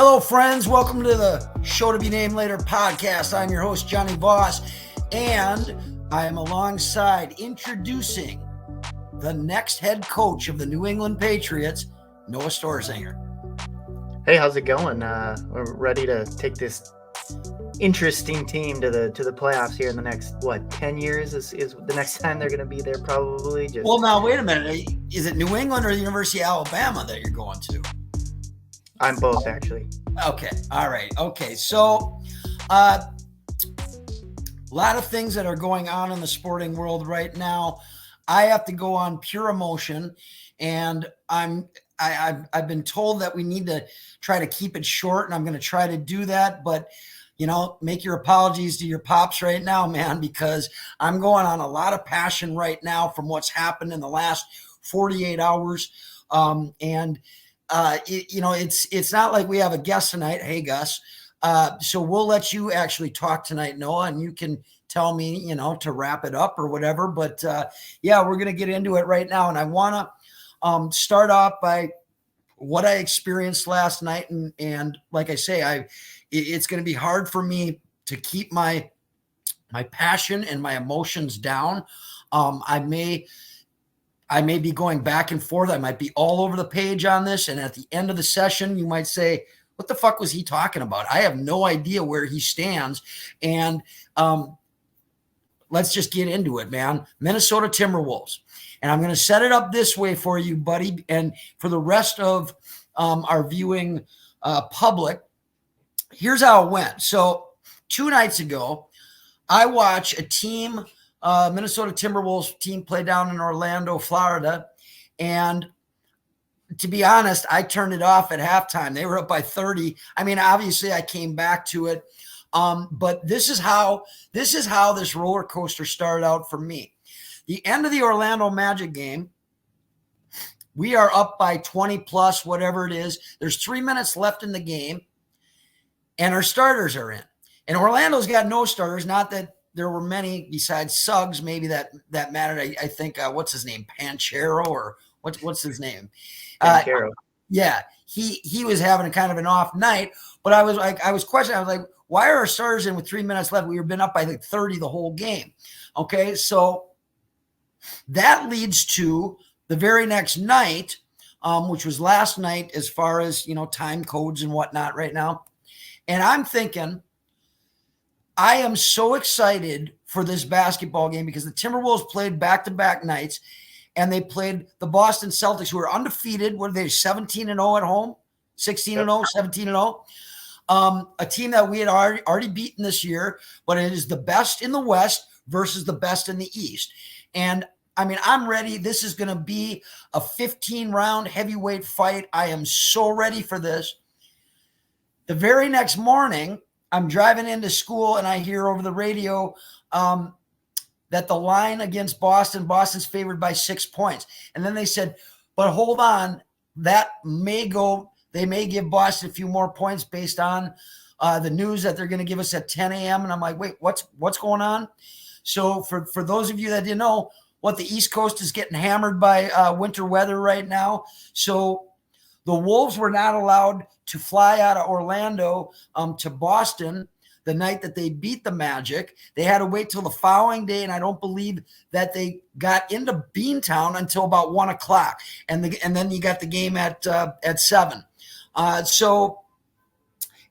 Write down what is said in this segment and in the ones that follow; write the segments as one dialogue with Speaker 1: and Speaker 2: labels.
Speaker 1: Hello, friends. Welcome to the Show to Be Named Later podcast. I'm your host, Jonny Voss, and I am alongside introducing the next head coach of the New England Patriots, Noah Stoerzinger.
Speaker 2: Hey, how's it going? We're ready to take this interesting team to the playoffs here in the next 10 years is the next time they're going to be there probably.
Speaker 1: Well, now wait a minute. Is it New England or the University of Alabama that you're going to?
Speaker 2: I'm both, actually.
Speaker 1: Okay. All right. Okay. So, a lot of things that are going on in the sporting world right now. I have to go on pure emotion, and I've been told that we need to try to keep it short, and I'm going to try to do that. But make your apologies to your pops right now, man, because I'm going on a lot of passion right now from what's happened in the last 48 hours, it's not like we have a guest tonight. Hey, Gus. So we'll let you actually talk tonight, Noah, and you can tell me, to wrap it up or whatever. But we're going to get into it right now. And I want to start off by what I experienced last night. And like I say, it's going to be hard for me to keep my passion and my emotions down. I may be going back and forth. I might be all over the page on this. And at the end of the session, you might say, what the fuck was he talking about? I have no idea where he stands. And let's just get into it, man. Minnesota Timberwolves. And I'm going to set it up this way for you, buddy. And for the rest of our viewing public, here's how it went. So 2 nights ago, I watched a team, Minnesota Timberwolves team, play down in Orlando, Florida. And to be honest, I turned it off at halftime. They were up by 30. I mean, obviously I came back to it. But this is how this roller coaster started out for me. The end of the Orlando Magic game, we are up by 20 plus, whatever it is. There's 3 minutes left in the game, and our starters are in. And Orlando's got no starters, not that there were many besides Suggs, maybe that mattered. I think, what's his name? Panchero, or what's his name?
Speaker 2: Panchero.
Speaker 1: He was having a kind of an off night, but I was questioning. I was like, why are our starters in with 3 minutes left? We've been up by 30 the whole game. Okay, so that leads to the very next night, which was last night as far as, time codes and whatnot right now. And I'm thinking, I am so excited for this basketball game because the Timberwolves played back-to-back nights, and they played the Boston Celtics, who are undefeated. What are they, 17-0 at home? 16-0, 17-0. A team that we had already beaten this year, but it is the best in the West versus the best in the East. And I mean, I'm ready. This is going to be a 15-round heavyweight fight. I am so ready for this. The very next morning, I'm driving into school and I hear over the radio that the line against Boston's favored by 6 points. And then they said, but hold on, they may give Boston a few more points based on the news that they're going to give us at 10 a.m. And I'm like, wait, what's going on? So for those of you that didn't know, the East Coast is getting hammered by winter weather right now. So the Wolves were not allowed to fly out of Orlando to Boston the night that they beat the Magic. They had to wait till the following day, and I don't believe that they got into Beantown until about 1 o'clock. And then you got the game at 7. So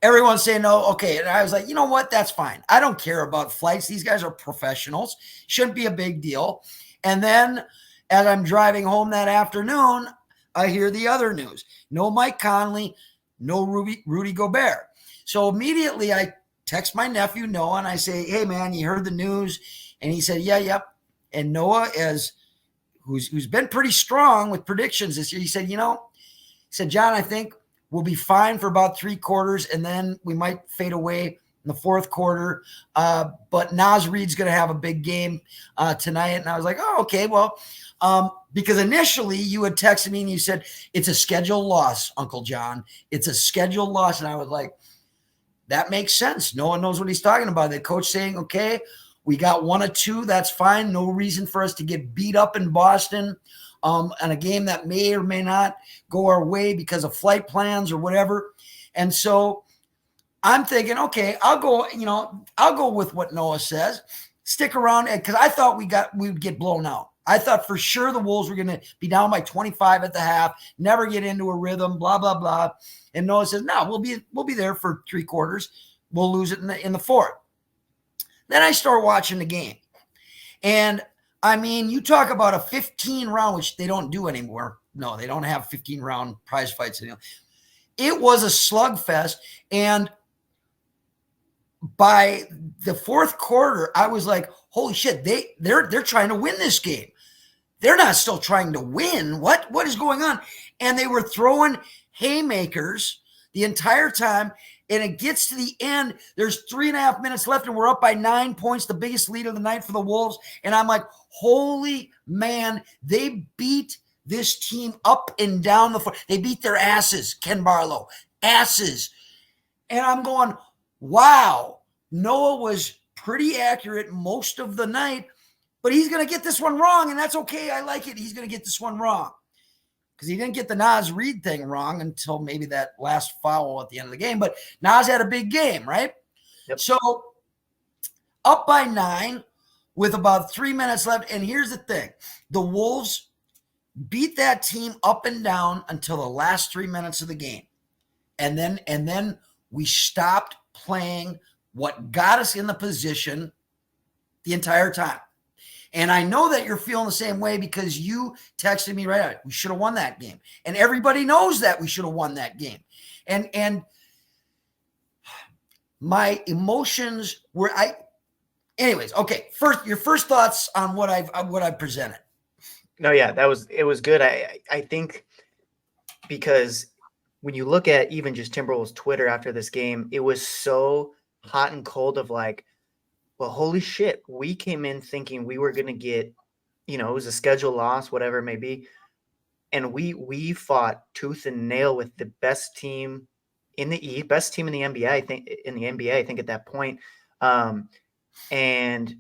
Speaker 1: everyone's saying, no, okay. And I was like, you know what? That's fine. I don't care about flights. These guys are professionals. Shouldn't be a big deal. And then as I'm driving home that afternoon, I hear the other news. No Mike Conley, no Rudy Gobert. So immediately I text my nephew, Noah, and I say, hey, man, you heard the news? And he said, yep. And Noah, who's been pretty strong with predictions this year, he said, John, I think we'll be fine for about 3 quarters, and then we might fade away in the 4th quarter. But Naz Reid's going to have a big game tonight. And I was like, oh, okay, well, because initially you had texted me and you said, it's a scheduled loss, Uncle John. It's a scheduled loss. And I was like, that makes sense. No one knows what he's talking about. The coach saying, okay, we got 1 or 2. That's fine. No reason for us to get beat up in Boston. And a game that may or may not go our way because of flight plans or whatever. And so I'm thinking, okay, I'll go with what Noah says. Stick around, because I thought we'd get blown out. I thought for sure the Wolves were going to be down by 25 at the half, never get into a rhythm, blah blah blah. And Noah says, "No, we'll be there for 3 quarters. We'll lose it in the fourth." Then I start watching the game, and I mean, you talk about a 15 round, which they don't do anymore. No, they don't have 15 round prize fights anymore. It was a slugfest, and by the fourth quarter, I was like, "Holy shit! They're trying to win this game. They're not still trying to win. What is going on?" And they were throwing haymakers the entire time. And it gets to the end. There's 3.5 minutes left, and we're up by 9 points, the biggest lead of the night for the Wolves. And I'm like, holy man, they beat this team up and down the floor. They beat their asses, Ken Barlow, asses. And I'm going, wow, Noah was pretty accurate most of the night, but he's going to get this one wrong, and that's okay. I like it. He's going to get this one wrong, because he didn't get the Naz Reid thing wrong until maybe that last foul at the end of the game. But Naz had a big game, right?
Speaker 2: Yep.
Speaker 1: So up by 9 with about 3 minutes left. And here's the thing. The Wolves beat that team up and down until the last 3 minutes of the game. And then we stopped playing what got us in the position the entire time. And I know that you're feeling the same way, because you texted me right out. We should have won that game. And everybody knows that we should have won that game. And my emotions were anyways, okay. Your first thoughts on what I've presented.
Speaker 2: No, yeah, it was good. I think, because when you look at even just Timberwolves Twitter after this game, it was so hot and cold of like, well, holy shit, we came in thinking we were going to get, it was a schedule loss, whatever it may be. And we fought tooth and nail with the best team in the East, best team in the NBA, I think at that point. And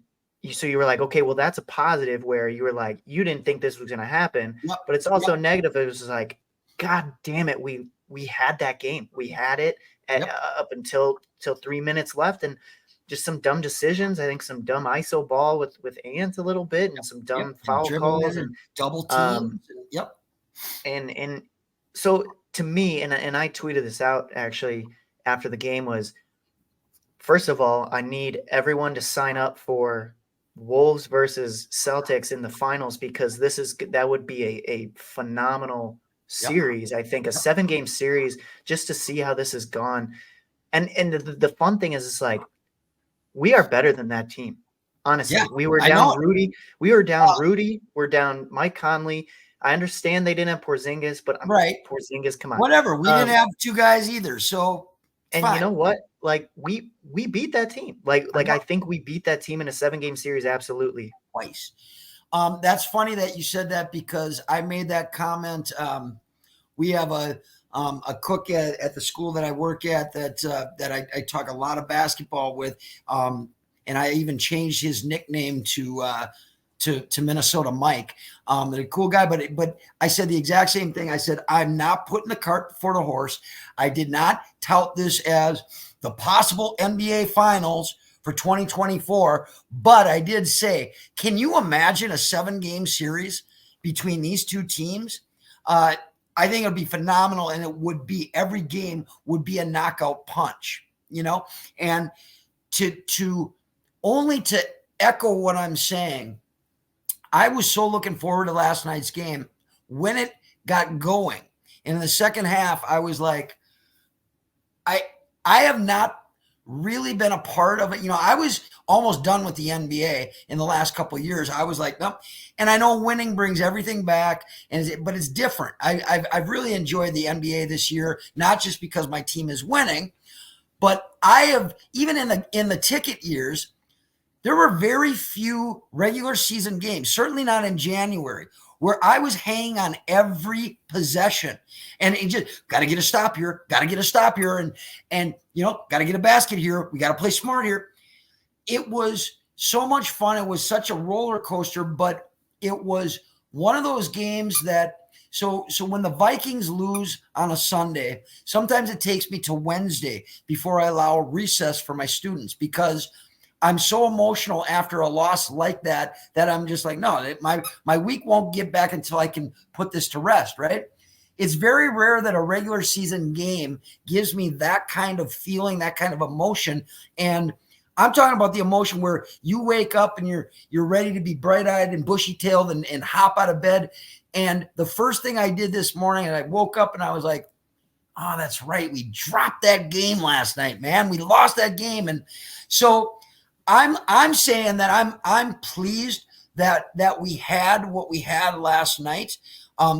Speaker 2: so you were like, okay, well, that's a positive, where you were like, you didn't think this was going to happen, but it's also negative. It was like, God damn it. We had that game. We had it up until 3 minutes left. And just some dumb decisions. I think some dumb ISO ball with Ant a little bit, and some dumb foul calls and
Speaker 1: double teams.
Speaker 2: And so to me, and I tweeted this out actually after the game, was, first of all, I need everyone to sign up for Wolves versus Celtics in the finals, because that would be a phenomenal series. I think a 7-game series, just to see how this has gone. And the fun thing is, it's like, we are better than that team. Honestly, we were down Rudy. We're down Mike Conley. I understand they didn't have Porzingis, but Porzingis, come on.
Speaker 1: Whatever. We didn't have 2 guys either. So,
Speaker 2: and fine. You know what? Like we beat that team. Like I think we beat that team in a 7-game series. Absolutely.
Speaker 1: Twice. That's funny that you said that, because I made that comment. We have a cook at the school that I work at that I talk a lot of basketball with, and I even changed his nickname to Minnesota Mike. They're a cool guy, but I said the exact same thing. I said, I'm not putting the cart before the horse. I did not tout this as the possible NBA Finals for 2024, but I did say, can you imagine a 7-game series between these 2 teams? I think it would be phenomenal, and it would be, every game would be a knockout punch, and to echo what I'm saying, I was so looking forward to last night's game when it got going. And in the second half, I was like, I have not really been a part of it. I was almost done with the NBA in the last couple of years. I was like, no. And I know winning brings everything back, but it's different. I've really enjoyed the NBA this year, not just because my team is winning, but I have, even in the ticket years, there were very few regular season games, certainly not in January, where I was hanging on every possession, and it just got to get a stop here, and got to get a basket here. We got to play smart here. It was so much fun. It was such a roller coaster, but it was one of those games that So when the Vikings lose on a Sunday, sometimes it takes me to Wednesday before I allow recess for my students, because I'm so emotional after a loss like that I'm just like, no, my week won't get back until I can put this to rest, right? It's very rare that a regular season game gives me that kind of feeling, that kind of emotion. And I'm talking about the emotion where you wake up and you're ready to be bright-eyed and bushy-tailed and hop out of bed. And the first thing I did this morning, and I woke up and I was like, oh, that's right. We dropped that game last night, man. We lost that game. And so I'm saying that I'm pleased that we had what we had last night.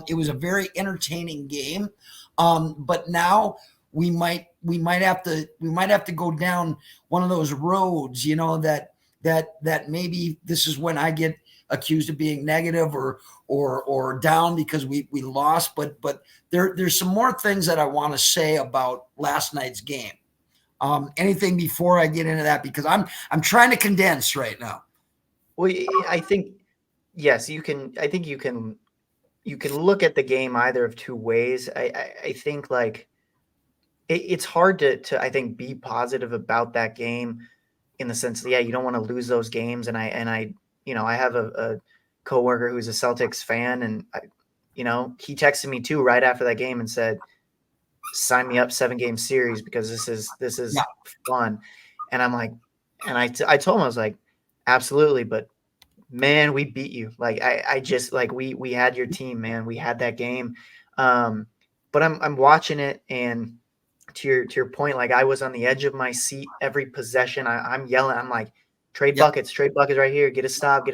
Speaker 1: It was a very entertaining game. But now we might have to go down one of those roads, that maybe this is when I get accused of being negative or down because we lost. But there's some more things that I want to say about last night's game. Anything before I get into that, because I'm trying to condense right now.
Speaker 2: Well, I think yes, you can. I think you can look at the game either of two ways. I think like it's hard to I think be positive about that game in the sense that, yeah, you don't want to lose those games. And I I have a coworker who's a Celtics fan, and he texted me too right after that game and said, sign me up 7-game series because this is fun. And I'm like, and I told him, I was like, absolutely. But man, we beat you. Like, I just like, we had your team, man. We had that game. But I'm watching it, and to your point, like I was on the edge of my seat every possession. I'm yelling. I'm like, trade buckets right here. Get a stop.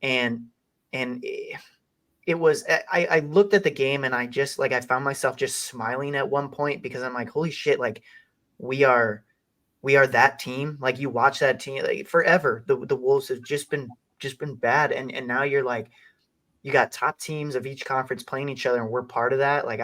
Speaker 2: And it was, I looked at the game and I just like, I found myself just smiling at one point because I'm like, holy shit, like we are that team. Like you watch that team like forever. The Wolves have just been bad. And now you're like, you got top teams of each conference playing each other and we're part of that. Like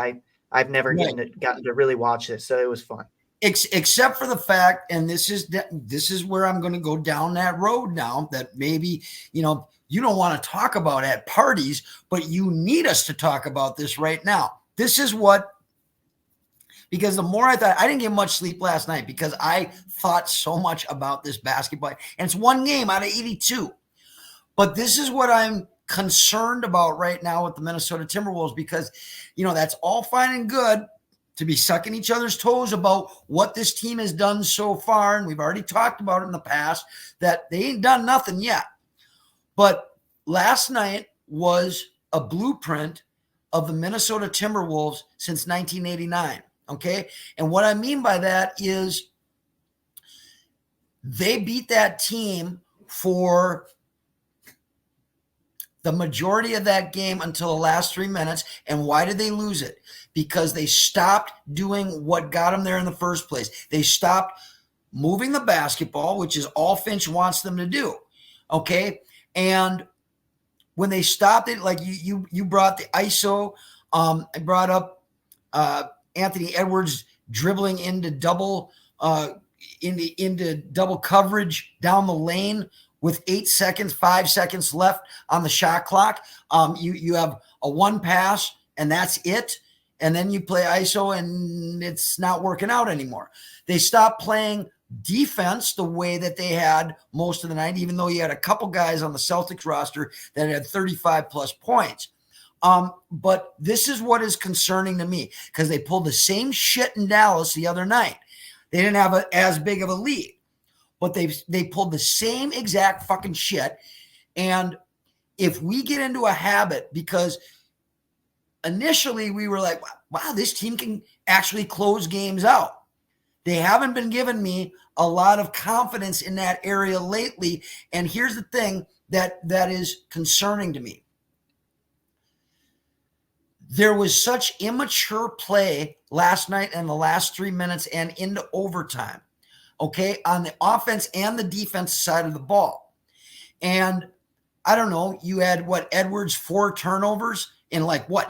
Speaker 2: I've never gotten to really watch this. So it was fun.
Speaker 1: Except for the fact, and this is where I'm going to go down that road now, that maybe, you don't want to talk about at parties, but you need us to talk about this right now. This is because the more I thought, I didn't get much sleep last night because I thought so much about this basketball. And it's one game out of 82. But this is what I'm concerned about right now with the Minnesota Timberwolves, because, that's all fine and good to be sucking each other's toes about what this team has done so far. And we've already talked about it in the past that they ain't done nothing yet. But last night was a blueprint of the Minnesota Timberwolves since 1989, okay? And what I mean by that is they beat that team for the majority of that game until the last 3 minutes. And why did they lose it? Because they stopped doing what got them there in the first place. They stopped moving the basketball, which is all Finch wants them to do, okay? And when they stopped it, like you brought the ISO, I brought up Anthony Edwards dribbling into double coverage down the lane with 5 seconds left on the shot clock. You have a one pass and that's it. And then you play ISO and it's not working out anymore. They stopped playing defense the way that they had most of the night, even though you had a couple guys on the Celtics roster that had 35 plus points. But this is what is concerning to me, because they pulled the same shit in Dallas the other night. They didn't have as big of a lead, but they pulled the same exact fucking shit. And if we get into a habit, because initially we were like, wow, this team can actually close games out. They haven't been giving me a lot of confidence in that area lately. And here's the thing that is concerning to me. There was such immature play last night and the last 3 minutes and into overtime, okay, on the offense and the defense side of the ball. And I don't know, you had Edwards 4 turnovers in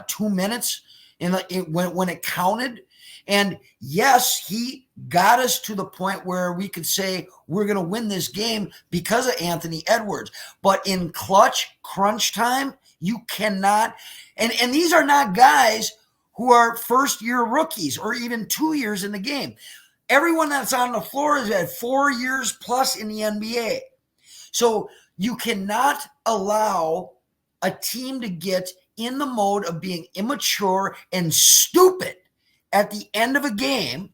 Speaker 1: 2 minutes when it counted. And yes, he got us to the point where we could say we're going to win this game because of Anthony Edwards. But in crunch time, You cannot, and these are not guys who are first-year rookies or even 2 years in the game. Everyone that's on the floor is at 4 years plus in the NBA. So you cannot allow a team to get in the mode of being immature and stupid at the end of a game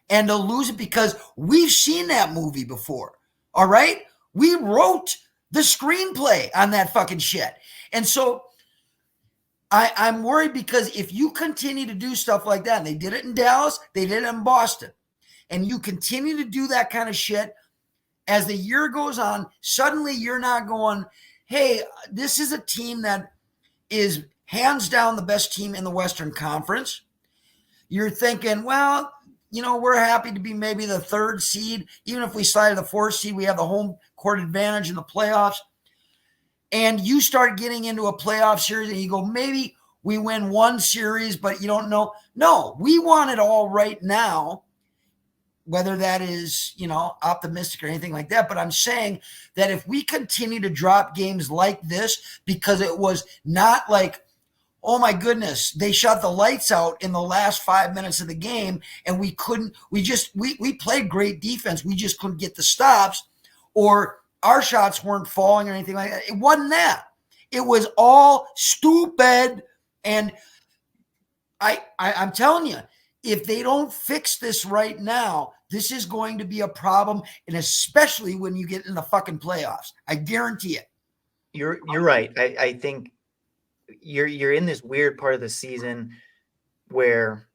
Speaker 1: and to lose it, because we've seen that movie before. All right? We wrote the screenplay on that fucking shit. And so I'm worried, because if you continue to do stuff like that, and they did it in Dallas, they did it in Boston, and you continue to do that kind of shit, as the year goes on, suddenly you're not going, hey, this is a team that is hands down the best team in the Western Conference. You're thinking, well, we're happy to be maybe the 3rd seed. Even if we slide to the 4th seed, we have the home court advantage in the playoffs. And you start getting into a playoff series and you go, maybe we win one series, but you don't know. No, we want it all right now, whether that is, optimistic or anything like that. But I'm saying that if we continue to drop games like this, because it was not like, oh my goodness, they shut the lights out in the last 5 minutes of the game and we played great defense. We just couldn't get the stops, or our shots weren't falling or anything like that. It wasn't that. It was all stupid. And I'm telling you, if they don't fix this right now, this is going to be a problem, and especially when you get in the fucking playoffs. I guarantee it.
Speaker 2: You're right. I think you're in this weird part of the season where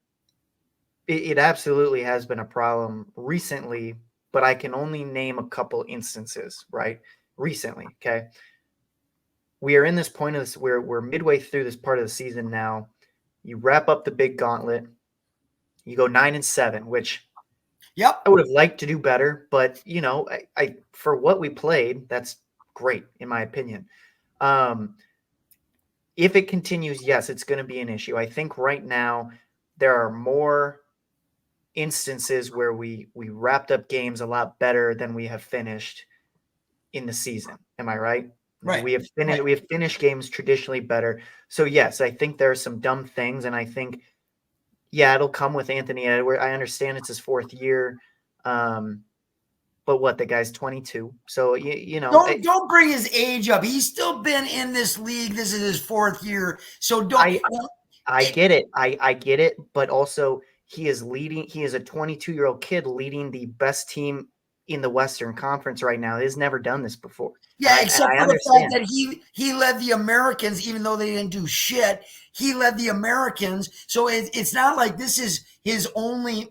Speaker 2: it absolutely has been a problem recently, but I can only name a couple instances, right? Recently, okay? We are in this point of this, we're midway through this part of the season now. You wrap up the big gauntlet. You go 9-7, which
Speaker 1: I
Speaker 2: would have liked to do better, but I for what we played, that's great in my opinion. If it continues, yes, it's going to be an issue. I think right now there are more instances where we wrapped up games a lot better than we have finished in the season. Am I right?
Speaker 1: Right.
Speaker 2: We have finished games traditionally better. So yes, I think there are some dumb things, and I think, yeah, it'll come with Anthony Edwards. I understand it's his 4th year. But what, the guy's 22. So,
Speaker 1: don't bring his age up. He's still been in this league. This is his 4th year. So
Speaker 2: I get it. I get it. But also he is a 22-year-old kid leading the best team in the Western Conference right now. He's never done this before.
Speaker 1: Yeah, except for the fact that he led the Americans, even though they didn't do shit. He led the Americans. So it's not like this is his only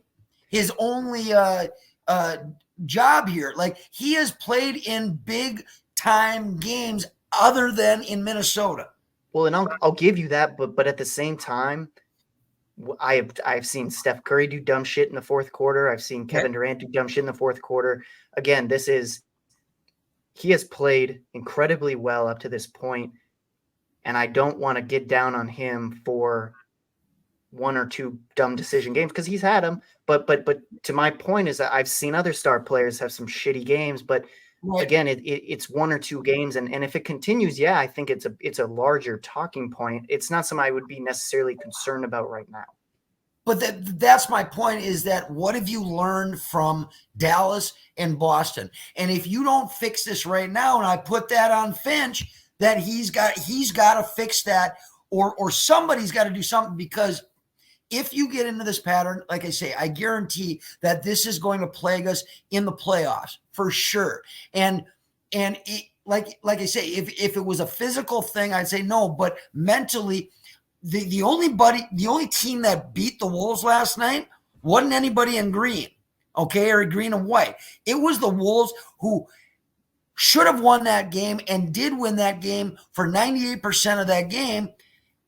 Speaker 1: job here. Like, he has played in big time games other than in Minnesota.
Speaker 2: Well, and I'll give you that, but at the same time, I've seen Steph Curry do dumb shit in the 4th quarter. I've seen Kevin Durant do dumb shit in the 4th quarter. Again, he has played incredibly well up to this point, and I don't want to get down on him for 1 or 2 dumb decision games, because he's had them. But to my point is that I've seen other star players have some shitty games, but again, it's 1 or 2 games, and if it continues, yeah, I think it's a larger talking point. It's not something I would be necessarily concerned about right now.
Speaker 1: But that's my point, is that what have you learned from Dallas and Boston? And if you don't fix this right now, and I put that on Finch, that he's got to fix that, or somebody's got to do something, because if you get into this pattern, like I say, I guarantee that this is going to plague us in the playoffs for sure. And like I say, if it was a physical thing, I'd say no, but mentally, the only team that beat the Wolves last night wasn't anybody in green, okay, or green and white. It was the Wolves, who should have won that game and did win that game for 98% of that game.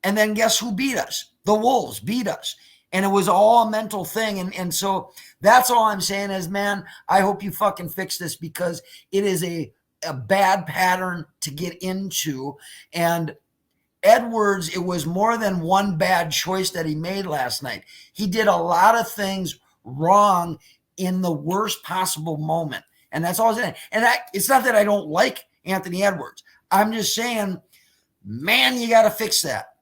Speaker 1: And then guess who beat us? The Wolves beat us. And it was all a mental thing. And so that's all I'm saying is, man, I hope you fucking fix this, because it is a bad pattern to get into. And Edwards, it was more than one bad choice that he made last night. He did a lot of things wrong in the worst possible moment. And that's all I'm saying. And it's not that I don't like Anthony Edwards. I'm just saying man, you got to fix that.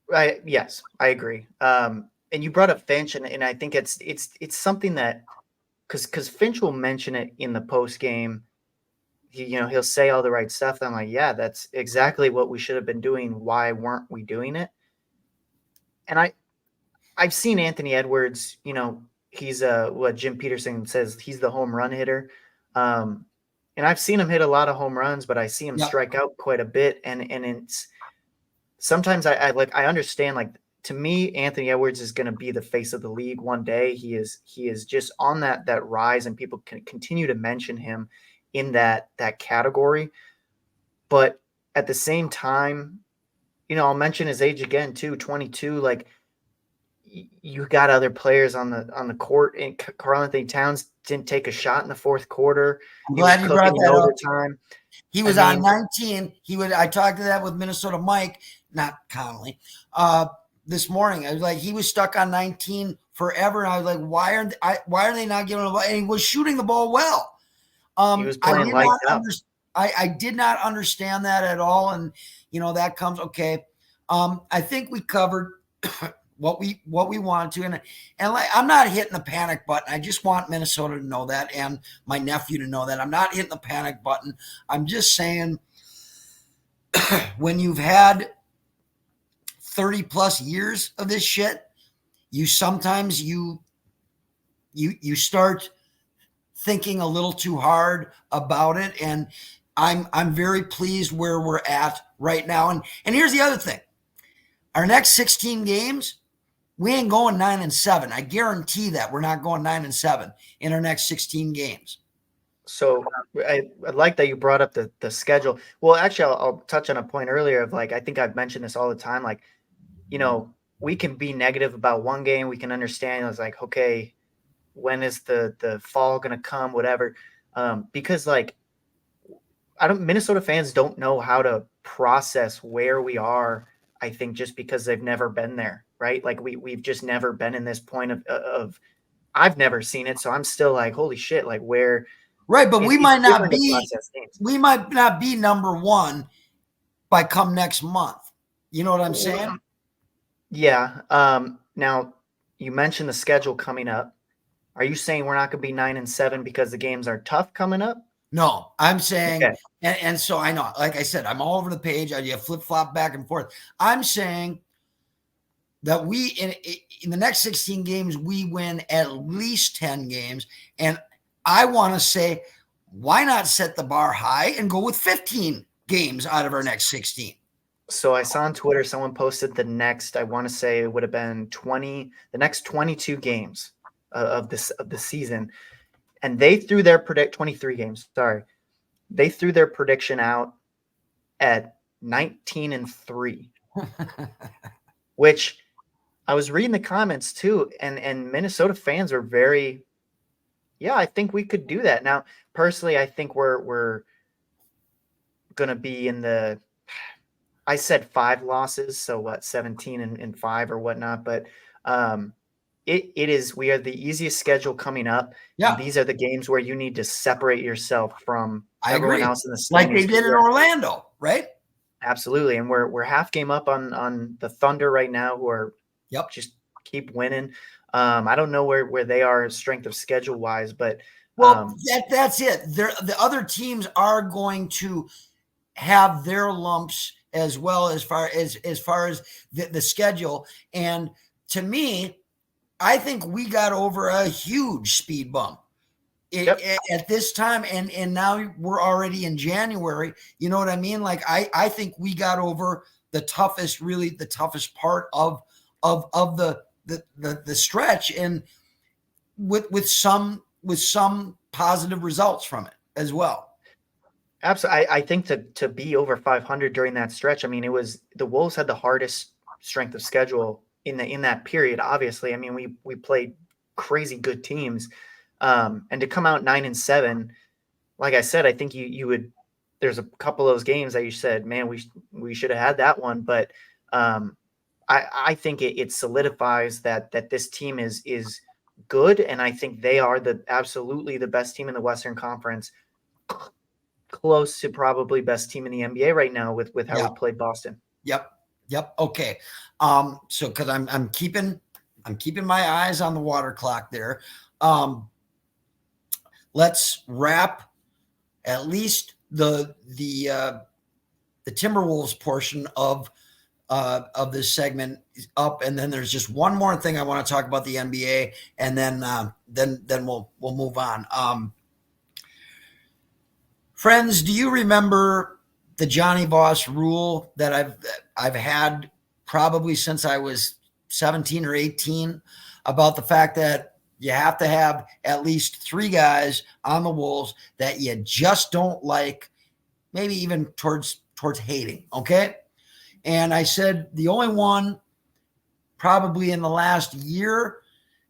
Speaker 2: Right. Yes, I agree. And you brought up Finch, and I think it's something that because Finch will mention it in the post game. He'll say all the right stuff. I'm like, yeah, that's exactly what we should have been doing. Why weren't we doing it? And I've seen Anthony Edwards. He's what Jim Peterson says, he's the home run hitter. And I've seen him hit a lot of home runs, but I see him strike out quite a bit. And it's sometimes I understand, like, to me, Anthony Edwards is going to be the face of the league one day. He is just on that rise, and people can continue to mention him in that category. But at the same time, I'll mention his age again too, 22. Like, you got other players on the court, and Karl-Anthony Towns didn't take a shot in the fourth quarter.
Speaker 1: I'm glad you brought that up.
Speaker 2: Overtime.
Speaker 1: He was on 19. I talked to that with Minnesota Mike, not Connolly, this morning. I was like, he was stuck on 19 forever. And I was like, why are they not giving him the ball? And he was shooting the ball well.
Speaker 2: He was playing lights out.
Speaker 1: I did not understand that at all. And, that comes, okay. I think we covered what we wanted to. And like, I'm not hitting the panic button. I just want Minnesota to know that, and my nephew to know that. I'm not hitting the panic button. I'm just saying, when you've had 30 plus years of this shit, you sometimes you start thinking a little too hard about it. And I'm very pleased where we're at right now. And here's the other thing. Our next 16 games, we ain't going 9-7. I guarantee that we're not going 9-7 in our next 16 games.
Speaker 2: So I like that you brought up the schedule. Well, actually, I'll touch on a point earlier of, like, I think I've mentioned this all the time. Like, we can be negative about one game. We can understand. It's like, okay, when is the fall going to come? Whatever. Because, like, Minnesota fans don't know how to process where we are. I think just because they've never been there, right? Like, we've just never been in this point of I've never seen it. So I'm still like, holy shit, like, where.
Speaker 1: Right. But we might not be number one by come next month. You know what I'm saying?
Speaker 2: Yeah. Now you mentioned the schedule coming up. Are you saying we're not going to be 9-7 because the games are tough coming up?
Speaker 1: No, I'm saying, okay. And so I know, like I said, I'm all over the page. I flip flop back and forth. I'm saying that we, in the next 16 games, we win at least 10 games. And I want to say, why not set the bar high and go with 15 games out of our next 16?
Speaker 2: So I saw on Twitter, someone posted I want to say it would have been the next 22 games of the season. And they threw their 23 games. Sorry. They threw their prediction out at 19-3, which I was reading the comments too. And Minnesota fans are very, yeah, I think we could do that. Now, personally, I think we're going to be in I said 5 losses. So what, 17-5 or whatnot. But, we are the easiest schedule coming up.
Speaker 1: Yeah.
Speaker 2: And these are the games where you need to separate yourself from everyone else in the
Speaker 1: standings. Like they did in Orlando, right?
Speaker 2: Absolutely. And we're half game up on the Thunder right now, who are just keep winning. I don't know where they are strength of schedule wise, but
Speaker 1: that's it. The other teams are going to have their lumps as well, as far as the schedule. And to me, I think we got over a huge speed bump at this time. And now we're already in January. You know what I mean? Like, I think we got over the toughest part of the stretch, and with some positive results from it as well.
Speaker 2: Absolutely. I think to be over 500 during that stretch, I mean, the Wolves had the hardest strength of schedule in that period. Obviously, I mean, we played crazy good teams, and to come out 9-7, like I said, I think you would. There's a couple of those games that you said, man, we should have had that one, but I think it solidifies that this team is good, and I think they are absolutely the best team in the Western Conference. close to probably best team in the NBA right now with how
Speaker 1: Yeah.
Speaker 2: we played Boston.
Speaker 1: Yep. Okay. So because I'm keeping my eyes on the water clock there. Let's wrap at least the Timberwolves portion of this segment up, and then there's just one more thing I want to talk about the NBA, and then we'll move on. Friends, do you remember the Jonny Voss rule that I've had probably since I was 17 or 18 about the fact that you have to have at least 3 guys on the Wolves that you just don't like, maybe even towards hating, okay? And I said the only one probably in the last year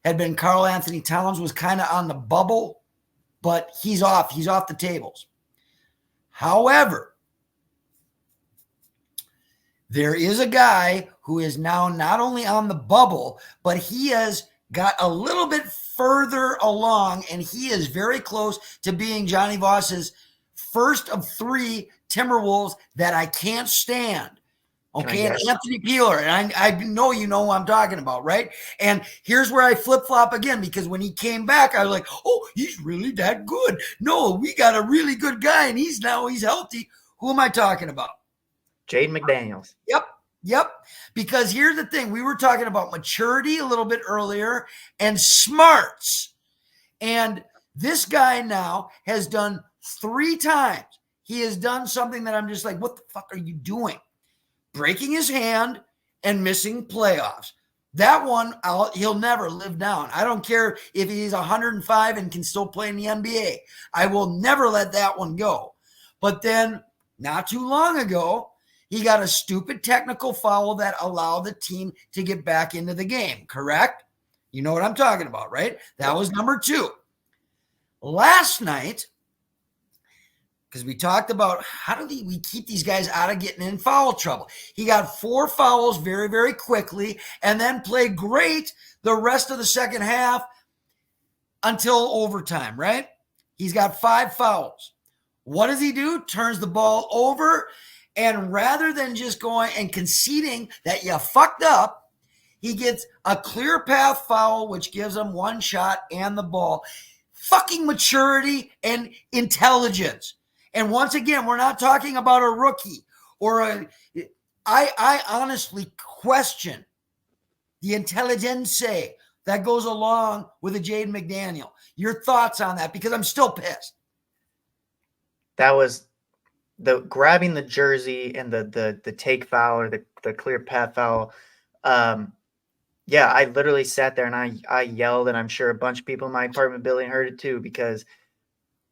Speaker 1: had been Karl Anthony Towns, was kind of on the bubble, but he's off the tables. However, there is a guy who is now not only on the bubble, but he has got a little bit further along, and he is very close to being Jonny Voss's first of 3 Timberwolves that I can't stand. Okay, and Anthony Peeler, and I know you know who I'm talking about, right? And here's where I flip-flop again, because when he came back, I was like, oh, he's really that good. No, we got a really good guy, and he's healthy. Who am I talking about?
Speaker 2: Jaden McDaniels.
Speaker 1: Yep. Because here's the thing. We were talking about maturity a little bit earlier and smarts. And this guy now has done 3 times. He has done something that I'm just like, what the fuck are you doing? Breaking his hand and missing playoffs. That one, he'll never live down. I don't care if he's 105 and can still play in the NBA. I will never let that one go. But then, not too long ago, he got a stupid technical foul that allowed the team to get back into the game, correct? You know what I'm talking about, right? That was number 2. Last night, because we talked about how do we keep these guys out of getting in foul trouble. He got 4 fouls very, very quickly and then played great the rest of the second half until overtime, right? He's got 5 fouls. What does he do? Turns the ball over, and rather than just going and conceding that you fucked up, he gets a clear path foul, which gives him 1 shot and the ball. Fucking maturity and intelligence. And once again, we're not talking about a rookie or I honestly question the intelligence that goes along with a Jaden McDaniel. Your thoughts on that? Because I'm still pissed.
Speaker 2: That was the grabbing the jersey and the take foul or the clear path foul. Yeah, I literally sat there and I yelled, and I'm sure a bunch of people in my apartment building heard it too, because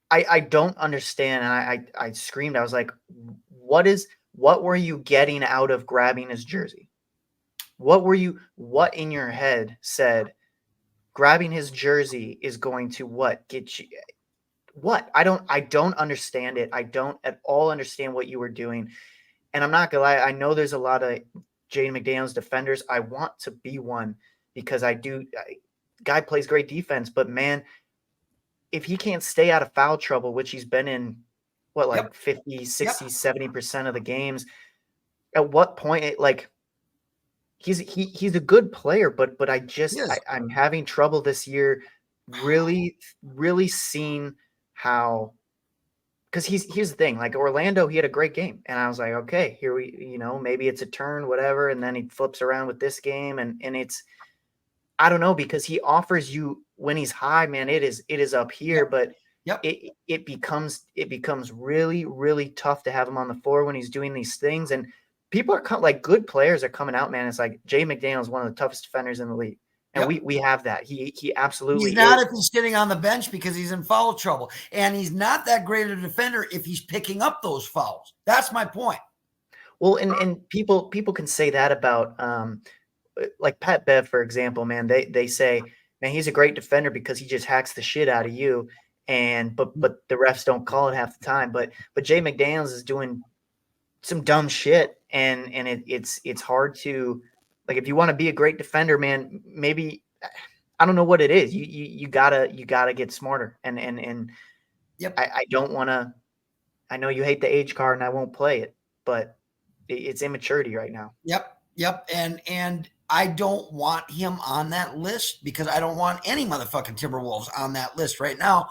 Speaker 2: I don't understand. And I screamed. I was like, what were you getting out of grabbing his jersey? What in your head said grabbing his jersey is going to get you? What? I don't understand it. I don't at all understand what you were doing. And I'm not gonna lie, I know there's a lot of Jaden McDaniels defenders. I want to be one because guy plays great defense, but man, if he can't stay out of foul trouble, which he's been in 50, 60, 70% of the games, at what point he's a good player, but I'm having trouble this year really, really seeing how, because here's the thing, like Orlando, he had a great game, and I was like, okay, here maybe it's a turn, whatever, and then he flips around with this game, and it's, I don't know, because he offers you when he's high, man, it is up here, but it becomes really, really tough to have him on the floor when he's doing these things, and people are like good players are coming out, man. It's like Jay McDaniel is one of the toughest defenders in the league. And we have that. He absolutely
Speaker 1: he's not if he's sitting on the bench because he's in foul trouble. And he's not that great a defender if he's picking up those fouls. That's my point.
Speaker 2: Well, and people can say that about like Pat Bev, for example, man. They say, man, he's a great defender because he just hacks the shit out of you. But the refs don't call it half the time. But Jay McDaniels is doing some dumb shit, and it's hard to, like, if you want to be a great defender, man, maybe, I don't know what it is. You gotta get smarter. And I don't want to, I know you hate the age card and I won't play it, but it's immaturity right now.
Speaker 1: Yep. And I don't want him on that list because I don't want any motherfucking Timberwolves on that list right now.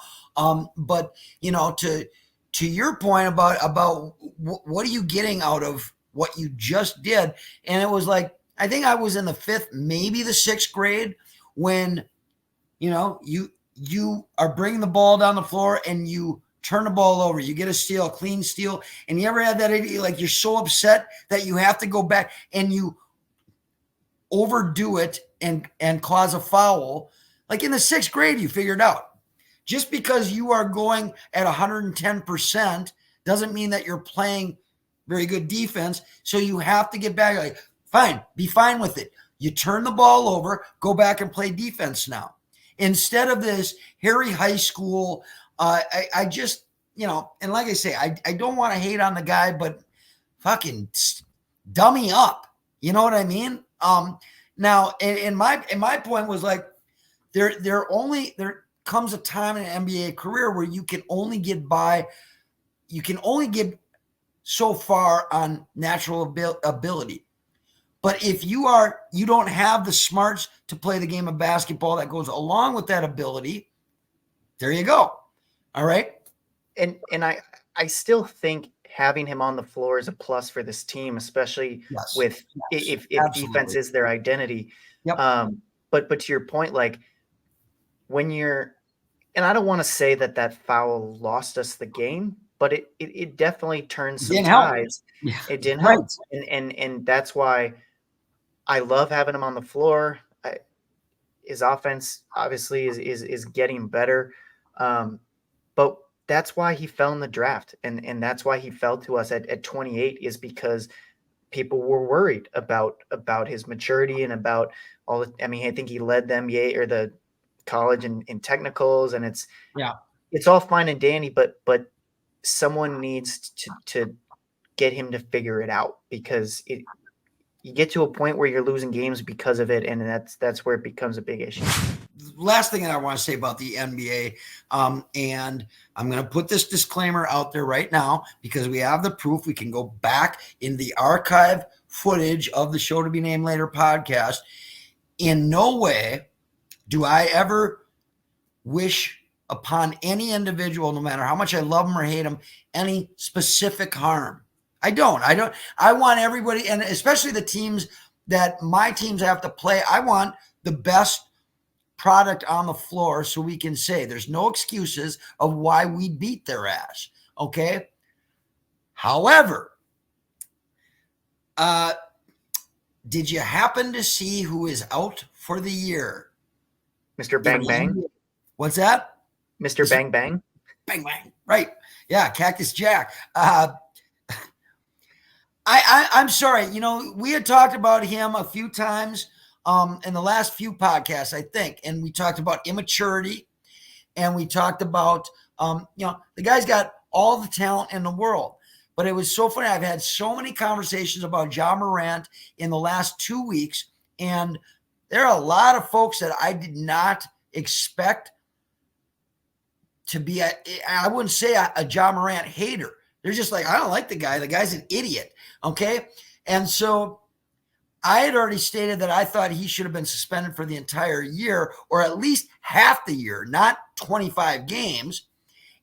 Speaker 1: But to your point about what are you getting out of what you just did? And it was like, I think I was in the fifth, maybe the sixth grade when, you are bringing the ball down the floor and you turn the ball over. You get a steal, a clean steal. And you ever had that idea, like you're so upset that you have to go back and you overdo it and cause a foul. Like in the sixth grade, you figured out. Just because you are going at 110% doesn't mean that you're playing very good defense. So you have to get back. Like, fine, be fine with it. You turn the ball over, go back and play defense now. Instead of this Harry High School, I just, and like I say, I don't want to hate on the guy, but fucking dummy up. You know what I mean? Now, and my point was like, there comes a time in an NBA career where you can only get so far on natural ability. But if you don't have the smarts to play the game of basketball that goes along with that ability, there you go. All right.
Speaker 2: And I still think having him on the floor is a plus for this team, especially if defense is their identity.
Speaker 1: Yep.
Speaker 2: But to your point, like when and I don't want to say that foul lost us the game, but it definitely turned some ties.
Speaker 1: Yeah.
Speaker 2: It didn't help. And that's why I love having him on the floor. His offense obviously is getting better. But that's why he fell in the draft. And that's why he fell to us at 28 is because people were worried about his maturity and about I think he led the NBA or the college in technicals, and it's all fine and dandy, but someone needs to get him to figure it out because you get to a point where you're losing games because of it, and that's where it becomes a big issue.
Speaker 1: Last thing that I want to say about the NBA, and I'm going to put this disclaimer out there right now because we have the proof. We can go back in the archive footage of the Show to Be Named Later podcast. In no way do I ever wish upon any individual, no matter how much I love them or hate them, any specific harm. I don't. I want everybody, and especially the teams that my teams have to play, I want the best product on the floor so we can say there's no excuses of why we beat their ass. Okay. However, did you happen to see who is out for the year?
Speaker 2: Mr. Bang Bang.
Speaker 1: What's that?
Speaker 2: Mr. Bang Bang.
Speaker 1: Bang Bang. Right. Yeah. Cactus Jack. I'm sorry. We had talked about him a few times in the last few podcasts, I think. And we talked about immaturity and we talked about, the guy's got all the talent in the world. But it was so funny. I've had so many conversations about Ja Morant in the last 2 weeks. And there are a lot of folks that I did not expect to be, I wouldn't say a Ja Morant hater. They're just like, I don't like the guy. The guy's an idiot. Okay. And so I had already stated that I thought he should have been suspended for the entire year or at least half the year, not 25 games.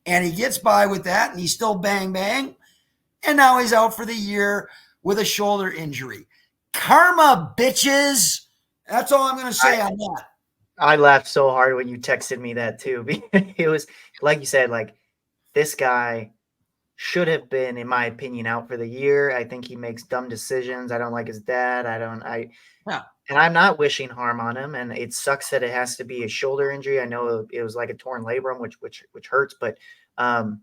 Speaker 1: And he gets by with that and he's still bang, bang. And now he's out for the year with a shoulder injury. Karma, bitches. That's all I'm going to say on that.
Speaker 2: I laughed so hard when you texted me that too. It was like you said, like this guy should have been, in my opinion, out for the year. I think he makes dumb decisions. I don't like his dad. And I'm not wishing harm on him. And it sucks that it has to be a shoulder injury. I know it was like a torn labrum, which hurts, but now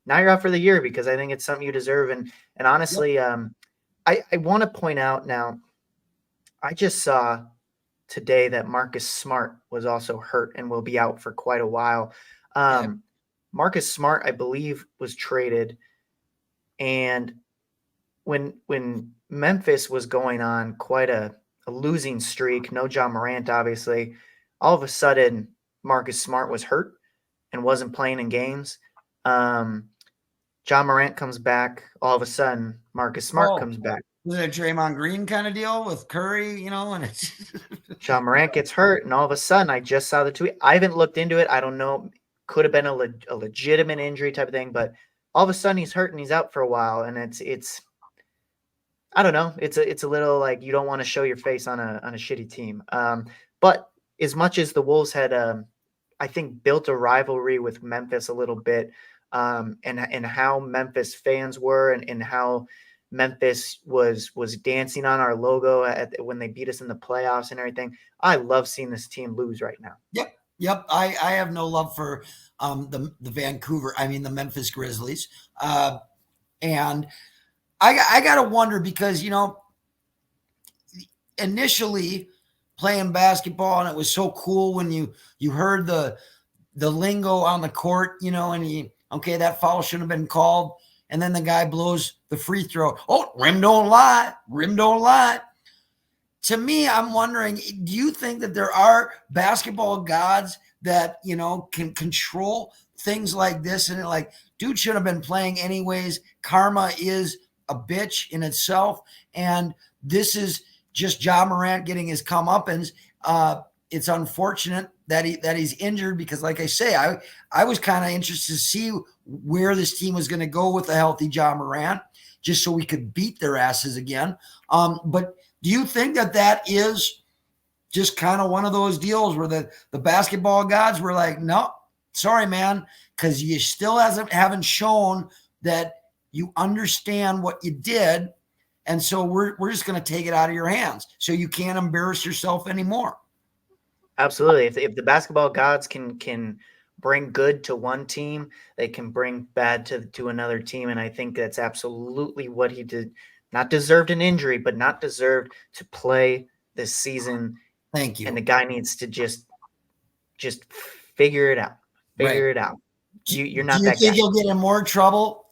Speaker 2: you're out for the year because I think it's something you deserve. And honestly, I want to point out now, I just saw today that Marcus Smart was also hurt and will be out for quite a while. Marcus Smart, I believe, was traded. And when Memphis was going on quite a losing streak, no Ja Morant, obviously, all of a sudden Marcus Smart was hurt and wasn't playing in games. John Morant comes back. All of a sudden, Marcus Smart
Speaker 1: Oh,
Speaker 2: comes back.
Speaker 1: is it a Draymond Green kind of deal with Curry, and it's
Speaker 2: John Morant gets hurt, and all of a sudden, I just saw the tweet. I haven't looked into it. I don't know. Could have been a legitimate injury type of thing, but all of a sudden he's hurt and he's out for a while, and it's I don't know. It's a little like you don't want to show your face on a shitty team. But as much as the Wolves had, I think, built a rivalry with Memphis a little bit, and how Memphis fans were, and how Memphis was dancing on our logo when they beat us in the playoffs and everything. I love seeing this team lose right now.
Speaker 1: Yep. I have no love for the the Memphis Grizzlies, and I gotta wonder because initially playing basketball, and it was so cool when you heard the lingo on the court, and that foul shouldn't have been called, and then the guy blows the free throw. Oh, rim don't lie. To me, I'm wondering, do you think that there are basketball gods that can control things like this? And like, dude should have been playing anyways. Karma is a bitch in itself, and this is just Ja Morant getting his comeuppance. It's unfortunate that he's injured because, like I say, I was kind of interested to see where this team was going to go with a healthy Ja Morant, just so we could beat their asses again. But do you think that is just kind of one of those deals where the basketball gods were like, no, sorry, man, because you still haven't shown that you understand what you did, and so we're just going to take it out of your hands, so you can't embarrass yourself anymore.
Speaker 2: Absolutely. If the basketball gods can bring good to one team, they can bring bad to another team, and I think that's absolutely what he did. Not deserved an injury, but not deserved to play this season.
Speaker 1: Thank you.
Speaker 2: And the guy needs to just figure it out. Figure it out. You're not that guy.
Speaker 1: Do you think he'll get in more trouble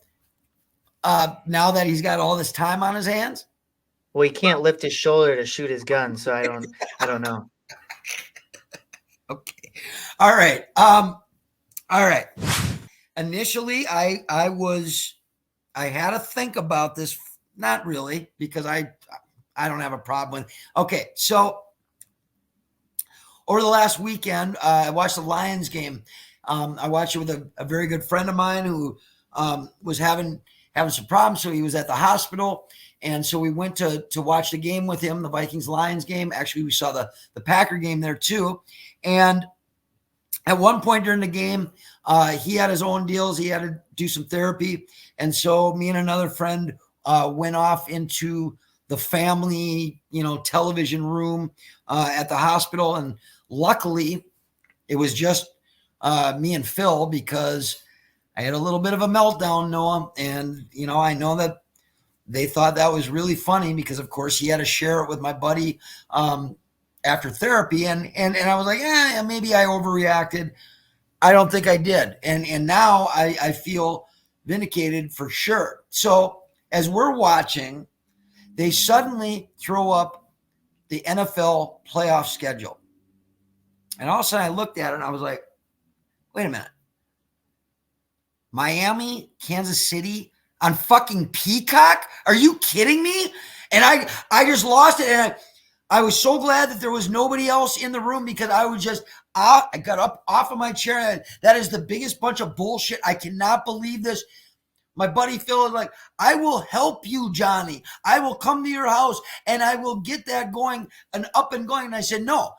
Speaker 1: now that he's got all this time on his hands?
Speaker 2: Well, he can't lift his shoulder to shoot his gun, so I don't know.
Speaker 1: Okay. All right. All right. Initially, I had to think about this. Not really, because I don't have a problem with. Okay, so over the last weekend, I watched the Lions game. I watched it with a very good friend of mine who was having some problems, so he was at the hospital, and so we went to watch the game with him, the Vikings-Lions game. Actually, we saw the Packer game there too, and at one point during the game, he had his own deals. He had to do some therapy, and so me and another friend went off into the family, television room at the hospital. And luckily it was just me and Phil, because I had a little bit of a meltdown, Noah. And, I know that they thought that was really funny because, of course, he had to share it with my buddy after therapy. And I was like, maybe I overreacted. I don't think I did. And now I feel vindicated for sure. So, as we're watching, they suddenly throw up the NFL playoff schedule. And all of a sudden I looked at it and I was like, wait a minute. Miami, Kansas City on fucking Peacock? Are you kidding me? And I just lost it. And I was so glad that there was nobody else in the room, because I was just, I got up off of my chair. And that is the biggest bunch of bullshit. I cannot believe this. My buddy Phil is like, I will help you, Johnny. I will come to your house and I will get that going and up and going. And I said, no,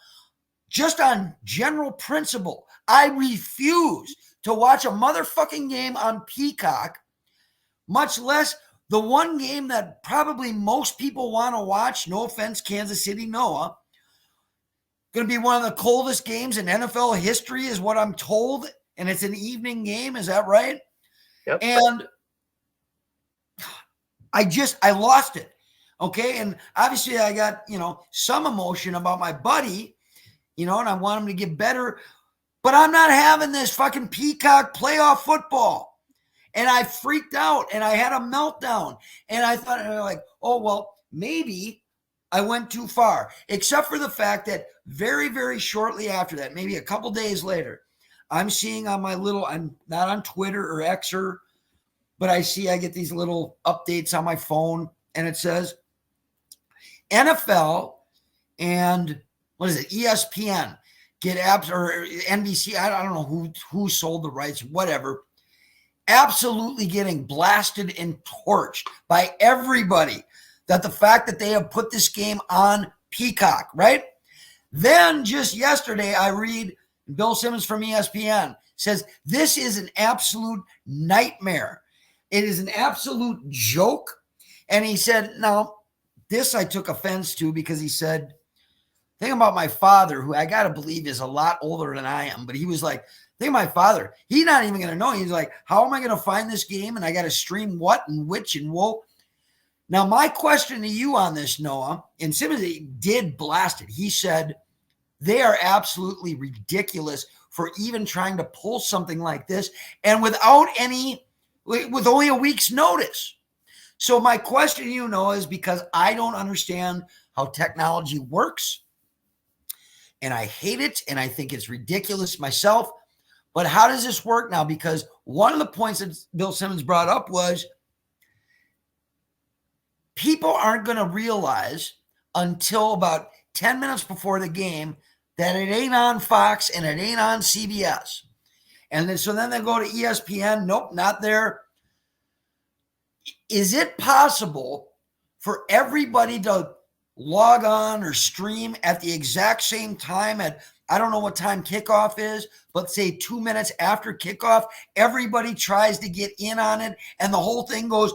Speaker 1: just on general principle, I refuse to watch a motherfucking game on Peacock, much less the one game that probably most people want to watch. No offense, Kansas City, Noah. Going to be one of the coldest games in NFL history is what I'm told. And it's an evening game. Is that right?
Speaker 2: Yep.
Speaker 1: And I lost it. Okay. And obviously I got, some emotion about my buddy, and I want him to get better, but I'm not having this fucking Peacock playoff football. And I freaked out and I had a meltdown, and I thought, like, oh, well, maybe I went too far, except for the fact that very, very shortly after that, maybe a couple days later, I'm seeing on my I'm not on Twitter or X, or but I get these little updates on my phone, and it says NFL and what is it, ESPN get apps, or NBC, I don't know who sold the rights, whatever, absolutely getting blasted and torched by everybody, that the fact that they have put this game on Peacock, right? Then just yesterday, I read Bill Simmons from ESPN says this is an absolute nightmare. It is an absolute joke. And he said, now, this I took offense to, because he said, think about my father, who I got to believe is a lot older than I am. But he was like, think of my father. He's not even going to know. He's like, how am I going to find this game? And I got to stream what and which and whoa. Now, my question to you on this, Noah, and Simmons did blast it. He said, they are absolutely ridiculous for even trying to pull something like this, and with only a week's notice. So my question to you, Noah, is because I don't understand how technology works, and I hate it, and I think it's ridiculous myself. But how does this work now? Because one of the points that Bill Simmons brought up was people aren't going to realize until about 10 minutes before the game that it ain't on Fox and it ain't on CBS. And then, so then they go to ESPN. Nope, not there. Is it possible for everybody to log on or stream at the exact same time at, I don't know what time kickoff is, but say 2 minutes after kickoff, everybody tries to get in on it and the whole thing goes,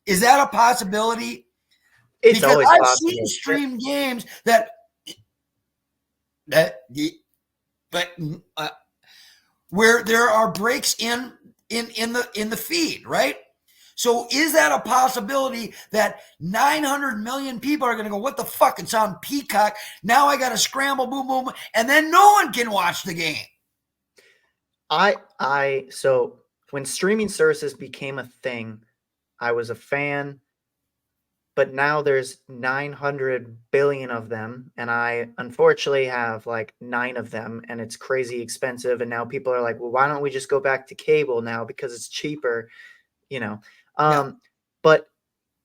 Speaker 1: is that a possibility?
Speaker 2: It's
Speaker 1: because
Speaker 2: always
Speaker 1: I've
Speaker 2: possible.
Speaker 1: seen stream games where there are breaks in the feed, right? So is that a possibility that 900 million people are going to go, what the fuck? It's on Peacock. Now I got to scramble, boom, boom, and then no one can watch the game.
Speaker 2: So when streaming services became a thing, I was a fan, but now there's 900 billion of them, and I unfortunately have like 9 of them, and it's crazy expensive. And now people are like, well, why don't we just go back to cable now because it's cheaper, you know?
Speaker 1: Yeah.
Speaker 2: But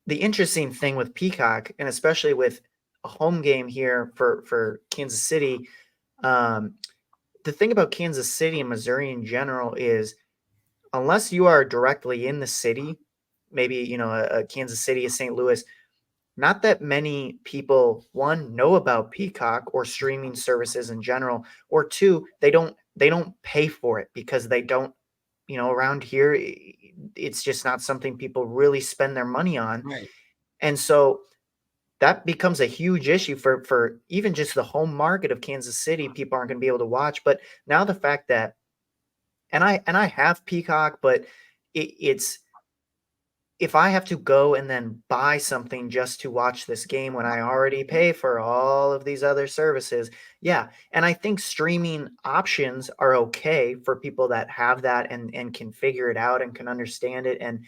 Speaker 2: the interesting thing with Peacock, and especially with a home game here for Kansas City, the thing about Kansas City and Missouri in general is, unless you are directly in the city, maybe, a Kansas City, a St. Louis, not that many people, one, know about Peacock or streaming services in general, or two, they don't pay for it because they don't, around here, it's just not something people really spend their money on.
Speaker 1: Right.
Speaker 2: And so that becomes a huge issue for even just the home market of Kansas City. People aren't going to be able to watch. But now the fact that, and I have Peacock, but it's, if I have to go and then buy something just to watch this game when I already pay for all of these other services, yeah. And I think streaming options are okay for people that have that and can figure it out and can understand it. And,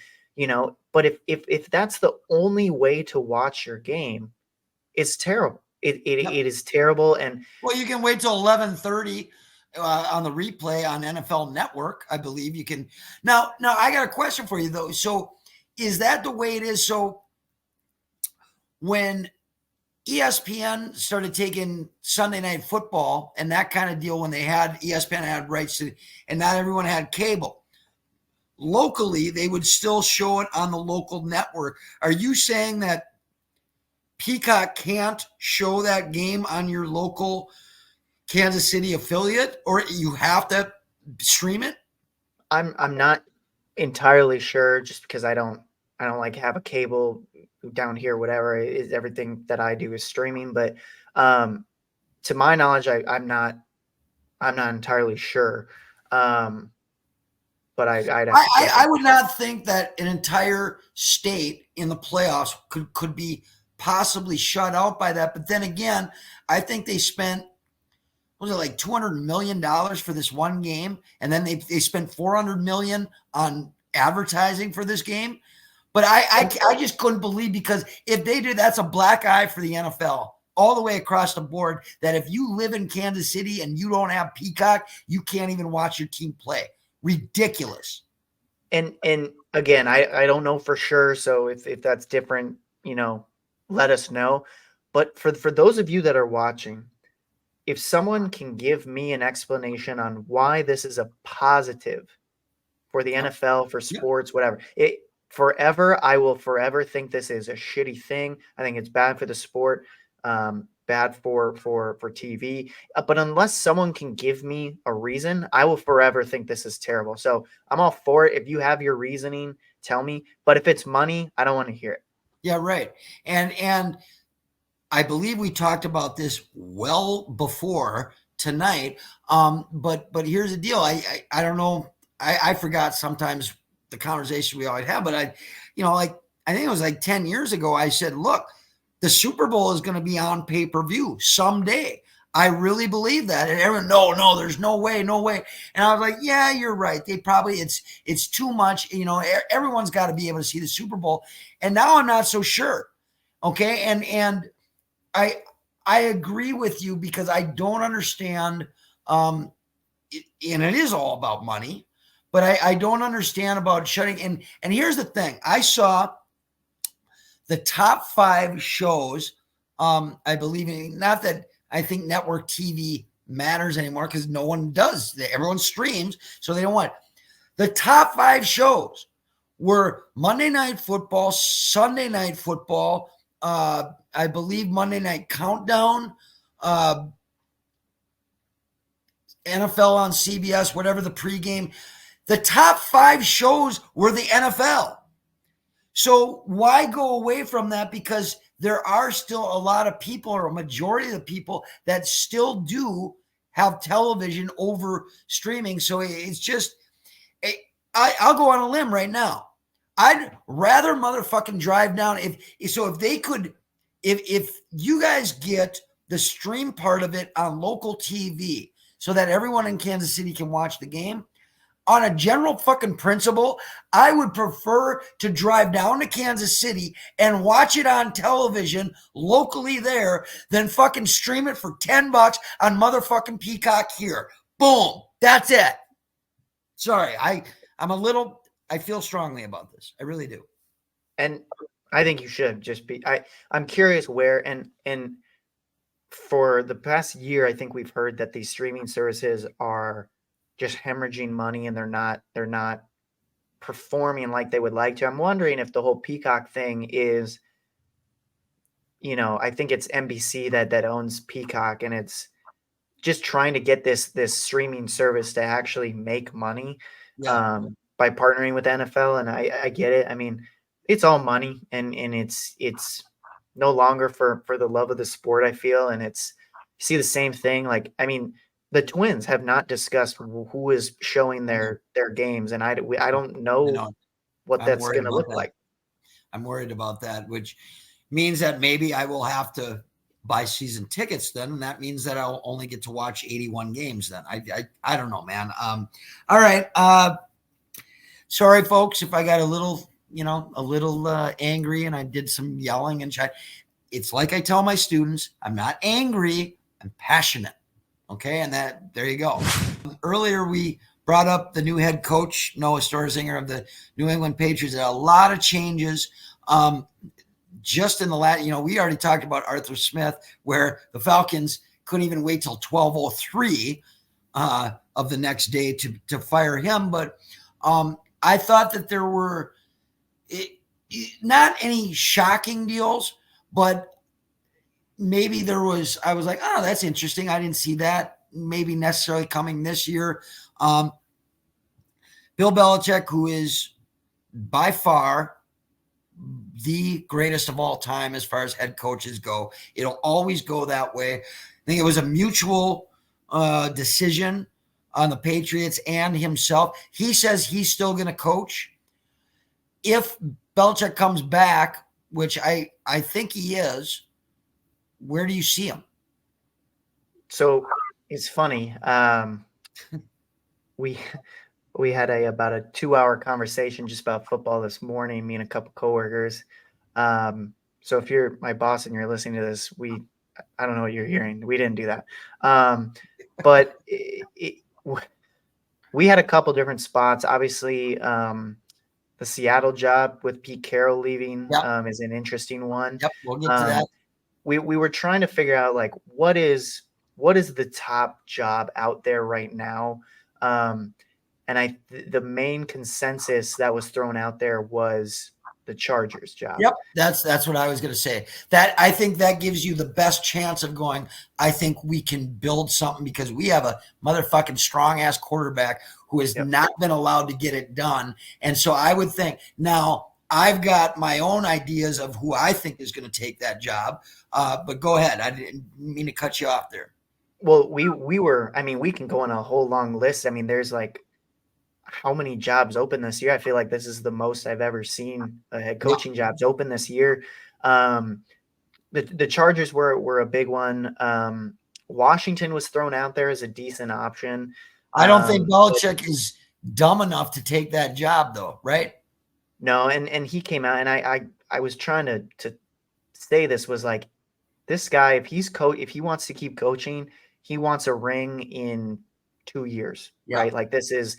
Speaker 2: but if that's the only way to watch your game, it's terrible. It is terrible. And
Speaker 1: well, you can wait till 11:30 on the replay on NFL Network. I believe you can. Now I got a question for you though. So is that the way it is? So when ESPN started taking Sunday Night Football and that kind of deal, when they had ESPN had rights to, and not everyone had cable, locally they would still show it on the local network. Are you saying that Peacock can't show that game on your local Kansas City affiliate, or you have to stream it?
Speaker 2: I'm not entirely sure, just because I don't like have a cable down here. Whatever, is everything that I do is streaming. But to my knowledge, I'm not entirely sure. But
Speaker 1: I would not think that an entire state in the playoffs could be possibly shut out by that. But then again, I think they spent, was it like $200 million for this one game, and then they spent $400 million on advertising for this game. But I just couldn't believe, because if they do, that's a black eye for the NFL all the way across the board, that if you live in Kansas City and you don't have Peacock, you can't even watch your team play. Ridiculous.
Speaker 2: And again, I don't know for sure. So if that's different, let us know. But for those of you that are watching, if someone can give me an explanation on why this is a positive for the
Speaker 1: Yep.
Speaker 2: NFL, for
Speaker 1: Yep.
Speaker 2: sports, whatever, I will forever think this is a shitty thing. I think it's bad for the sport, bad for TV. But unless someone can give me a reason, I will forever think this is terrible. So I'm all for it. If you have your reasoning, tell me. But if it's money, I don't want to hear it.
Speaker 1: Yeah, right. And I believe we talked about this well before tonight. But here's the deal. I don't know. I forgot sometimes the conversation we always have, but like I think it was like 10 years ago, I said, look, the Super Bowl is going to be on pay-per-view someday. I really believe that. And everyone, no, there's no way, no way. And I was like, yeah, you're right. It's too much. Everyone's got to be able to see the Super Bowl. And now I'm not so sure. Okay. And I I agree with you because I don't understand, and it is all about money, but I don't understand about shutting. And here's the thing: I saw the top 5 shows. I believe in, not that I think network TV matters anymore because no one does. Everyone streams, so they don't want it. The top 5 shows were Monday Night Football, Sunday Night Football, I believe Monday Night Countdown, uh, NFL on CBS, whatever the pregame. The top 5 shows were the NFL. So why go away from that? Because there are still a lot of people, or a majority of the people, that still do have television over streaming. So it's just, I'll go on a limb right now. I'd rather motherfucking drive down. If they could, if you guys get the stream part of it on local TV so that everyone in Kansas City can watch the game, on a general fucking principle, I would prefer to drive down to Kansas City and watch it on television locally there than fucking stream it for $10 on motherfucking Peacock here. Boom. That's it. Sorry. I feel strongly about this. I really do.
Speaker 2: And I think you should just be. I'm curious where and for the past year, I think we've heard that these streaming services are just hemorrhaging money and they're not performing like they would like to. I'm wondering if the whole Peacock thing is, I think it's NBC that owns Peacock, and it's just trying to get this streaming service to actually make money,
Speaker 1: Yeah.
Speaker 2: by partnering with NFL. And I get it. I mean, it's all money, and it's no longer for the love of the sport, I feel. And it's, you see the same thing. Like, I mean, the Twins have not discussed who is showing their games, and I don't
Speaker 1: I
Speaker 2: know
Speaker 1: know.
Speaker 2: what
Speaker 1: I'm
Speaker 2: that's
Speaker 1: worried
Speaker 2: going to
Speaker 1: about
Speaker 2: look
Speaker 1: that.
Speaker 2: like.
Speaker 1: I'm worried about that, which means that maybe I will have to buy season tickets then, and that means that I'll only get to watch 81 games then. I don't know, man. All right. Sorry, folks, if I got a little, angry and I did some yelling and chat. It's like I tell my students, I'm not angry, I'm passionate. Okay, and there you go. Earlier we brought up the new head coach, Noah Stoerzinger of the New England Patriots. There are a lot of changes. Just in the last, we already talked about Arthur Smith, where the Falcons couldn't even wait till 12:03 of the next day to fire him. But I thought that there were not any shocking deals, but maybe there was. I was like, oh, that's interesting. I didn't see that maybe necessarily coming this year. Bill Belichick, who is by far the greatest of all time as far as head coaches go. It'll always go that way. I think it was a mutual decision on the Patriots and himself. He says he's still going to coach. If Belichick comes back, which I think he is, where do you see him?
Speaker 2: So it's funny. We we had about a 2-hour conversation just about football this morning, me and a couple coworkers. So if you're my boss and you're listening to this, I don't know what you're hearing. We didn't do that. But we had a couple different spots. Obviously, the Seattle job with Pete Carroll leaving
Speaker 1: Yep.
Speaker 2: is an interesting one.
Speaker 1: Yep. We'll get to that.
Speaker 2: We were trying to figure out like what is the top job out there right now. And the main consensus that was thrown out there was the Chargers job.
Speaker 1: Yep, that's what I was going to say. That I think that gives you the best chance of going, I think we can build something because we have a motherfucking strong ass quarterback who has not been allowed to get it done. And so I would think now I've got my own ideas of who I think is going to take that job. But go ahead. I didn't mean to cut you off there.
Speaker 2: Well, we were, I mean, we can go on a whole long list. I mean, there's like how many jobs open this year? I feel like this is the most I've ever seen head coaching jobs open this year. The Chargers were a big one. Washington was thrown out there as a decent option.
Speaker 1: I don't think Belichick is dumb enough to take that job though, right?
Speaker 2: No, and he came out and I was trying to say this was like this guy, if he wants to keep coaching, he wants a ring in 2 years, right? Like this is,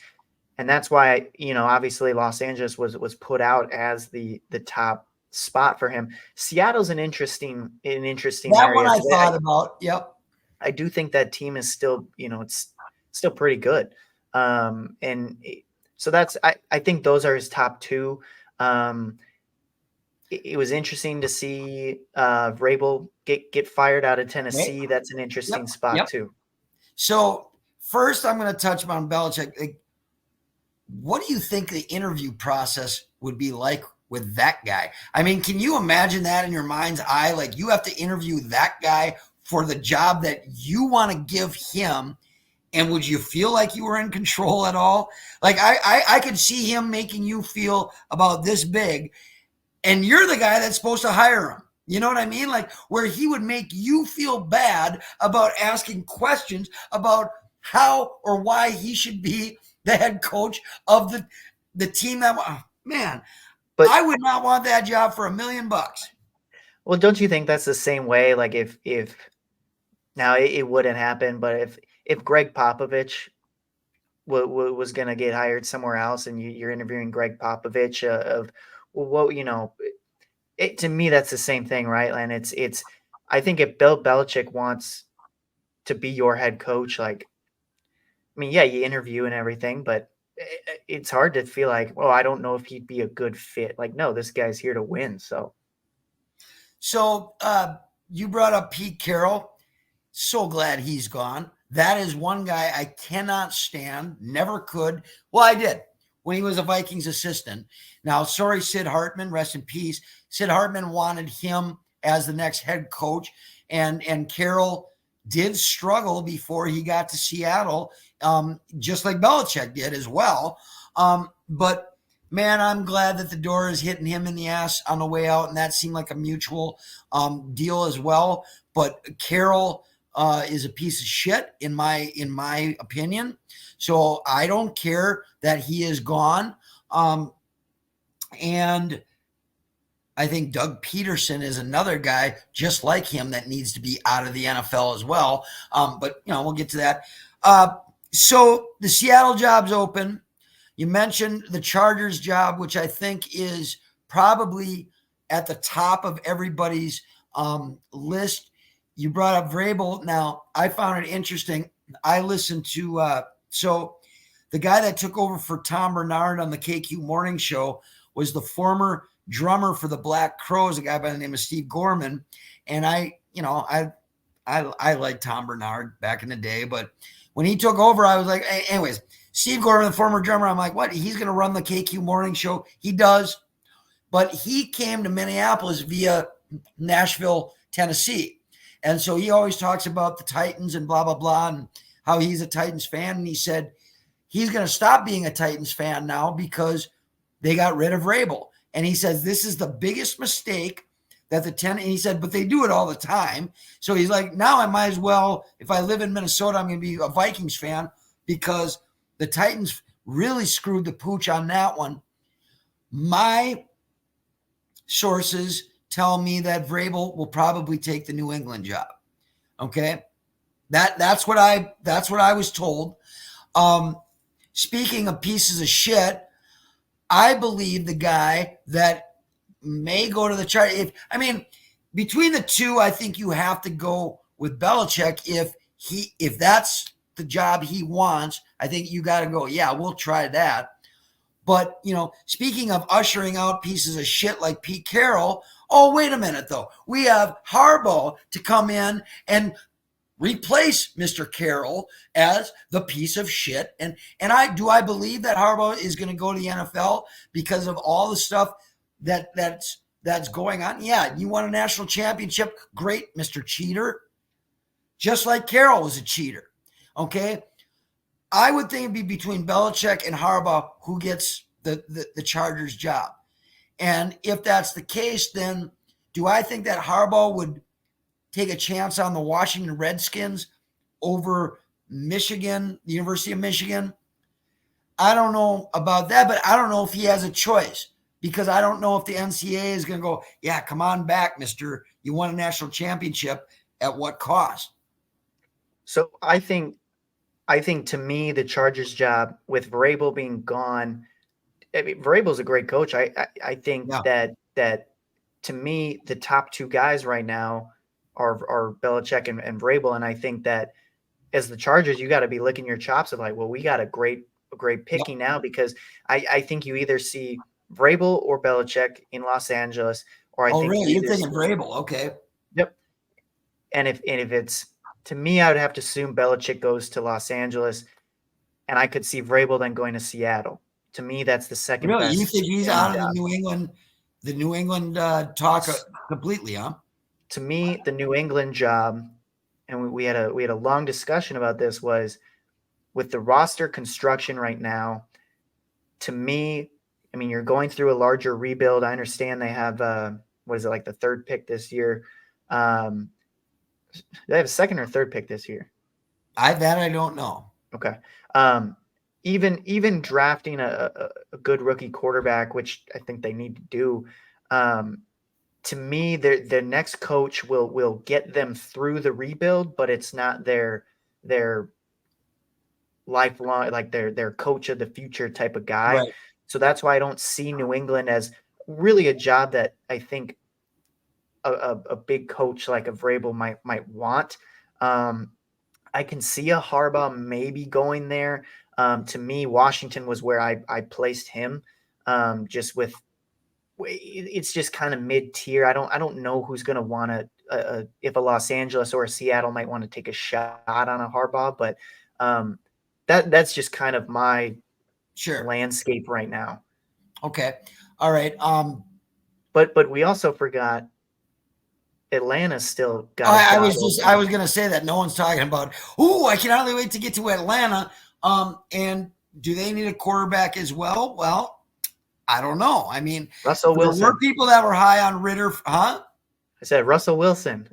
Speaker 2: and that's why, obviously Los Angeles was put out as the top spot for him. Seattle's an interesting
Speaker 1: that
Speaker 2: area.
Speaker 1: One I thought about. Yep.
Speaker 2: I do think that team is still, it's still pretty good. So I think those are his top two. It was interesting to see Vrabel get fired out of Tennessee. Right. That's an interesting spot too.
Speaker 1: So first I'm going to touch on Belichick. What do you think the interview process would be like with that guy? I mean, can you imagine that in your mind's eye? Like you have to interview that guy for the job that you want to give him. And would you feel like you were in control at all? Like I could see him making you feel about this big and you're the guy that's supposed to hire him. You know what I mean? Like where he would make you feel bad about asking questions about how or why he should be the head coach of the team that, man, but I would not want that job for $1 million.
Speaker 2: Well, don't you think that's the same way? Like if now it wouldn't happen, but if Greg Popovich was going to get hired somewhere else and you're interviewing Greg Popovich to me, that's the same thing, right? And it's, I think if Bill Belichick wants to be your head coach, like, I mean, yeah, you interview and everything, but it's hard to feel like, well, I don't know if he'd be a good fit. Like, no, this guy's here to win. So
Speaker 1: you brought up Pete Carroll. So glad he's gone. That is one guy I cannot stand, never could. Well, I did when he was a Vikings assistant. Now, sorry, Sid Hartman, rest in peace. Sid Hartman wanted him as the next head coach, and Carroll did struggle before he got to Seattle, just like Belichick did as well. But man, I'm glad that the door is hitting him in the ass on the way out, and that seemed like a mutual deal as well. But Carroll is a piece of shit in my opinion. So I don't care that he is gone. And I think Doug Peterson is another guy just like him that needs to be out of the NFL as well. But we'll get to that. So the Seattle job's open. You mentioned the Chargers job, which I think is probably at the top of everybody's list. You brought up Vrabel. Now, I found it interesting. I listened to so the guy that took over for Tom Bernard on the KQ Morning Show was the former drummer for the Black Crowes, a guy by the name of Steve Gorman. And I liked Tom Bernard back in the day, but when he took over, I was like, hey, anyways, Steve Gorman, the former drummer, I'm like, what? He's going to run the KQ Morning Show. He does. But he came to Minneapolis via Nashville, Tennessee. And so he always talks about the Titans and blah, blah, blah, and how he's a Titans fan. And he said he's going to stop being a Titans fan now because they got rid of Vrabel. And he says this is the biggest mistake that and he said, but they do it all the time. So he's like, now I might as well, if I live in Minnesota, I'm going to be a Vikings fan because the Titans really screwed the pooch on that one. My sources tell me that Vrabel will probably take the New England job. Okay. That's what I was told. speaking of pieces of shit, I believe the guy that may go to the chart. Between the two, I think you have to go with Belichick. If that's the job he wants, I think you got to go. Yeah, we'll try that. But speaking of ushering out pieces of shit like Pete Carroll, oh wait a minute though, we have Harbaugh to come in and replace Mr. Carroll as the piece of shit. And I believe that Harbaugh is going to go to the NFL because of all the stuff that's going on. Yeah, you won a national championship. Great, Mr. Cheater. Just like Carroll was a cheater. Okay? I would think it'd be between Belichick and Harbaugh who gets the Chargers job. And if that's the case, then do I think that Harbaugh would take a chance on the Washington Redskins over Michigan, the University of Michigan? I don't know about that, but I don't know if he has a choice, because I don't know if the NCAA is going to go, yeah, come on back, mister. You won a national championship. At what cost?
Speaker 2: So I think to me, the Chargers job with Vrabel being gone, Vrabel's a great coach. I think that to me, the top two guys right now are Belichick and Vrabel. And I think that as the Chargers, you got to be licking your chops of like, well, we got a great picking now, because I think you either see Vrabel or Belichick in Los Angeles, or I think
Speaker 1: really? You're thinking Vrabel? Okay.
Speaker 2: Yep. And if it's, to me, I would have to assume Belichick goes to Los Angeles, and I could see Vrabel then going to Seattle. To me, that's the second best.
Speaker 1: You think he's out of the New England talk completely, huh?
Speaker 2: To me, the New England job, and we had a long discussion about this, was with the roster construction right now. To me, you're going through a larger rebuild. I understand they have what is it, like the third pick this year? They have a second or third pick this year.
Speaker 1: I don't know.
Speaker 2: Okay. Even drafting a good rookie quarterback, which I think they need to do. To me, their next coach will get them through the rebuild, but it's not their lifelong, like their coach of the future type of guy.
Speaker 1: Right.
Speaker 2: So that's why I don't see New England as really a job that I think a big coach like a Vrabel might want. I can see a Harbaugh maybe going there. To me, Washington was where I placed him. It's just kind of mid-tier. I don't know who's going to want to, if a Los Angeles or a Seattle might want to take a shot on a Harbaugh, but that's just kind of my landscape right now.
Speaker 1: Okay. All right.
Speaker 2: But we also forgot Atlanta's still got.
Speaker 1: I was going to say that no one's talking about. I can hardly wait to get to Atlanta. And do they need a quarterback as well? Well, I don't know.
Speaker 2: Russell Wilson.
Speaker 1: There were people that were high on Ritter, huh?
Speaker 2: I said Russell Wilson.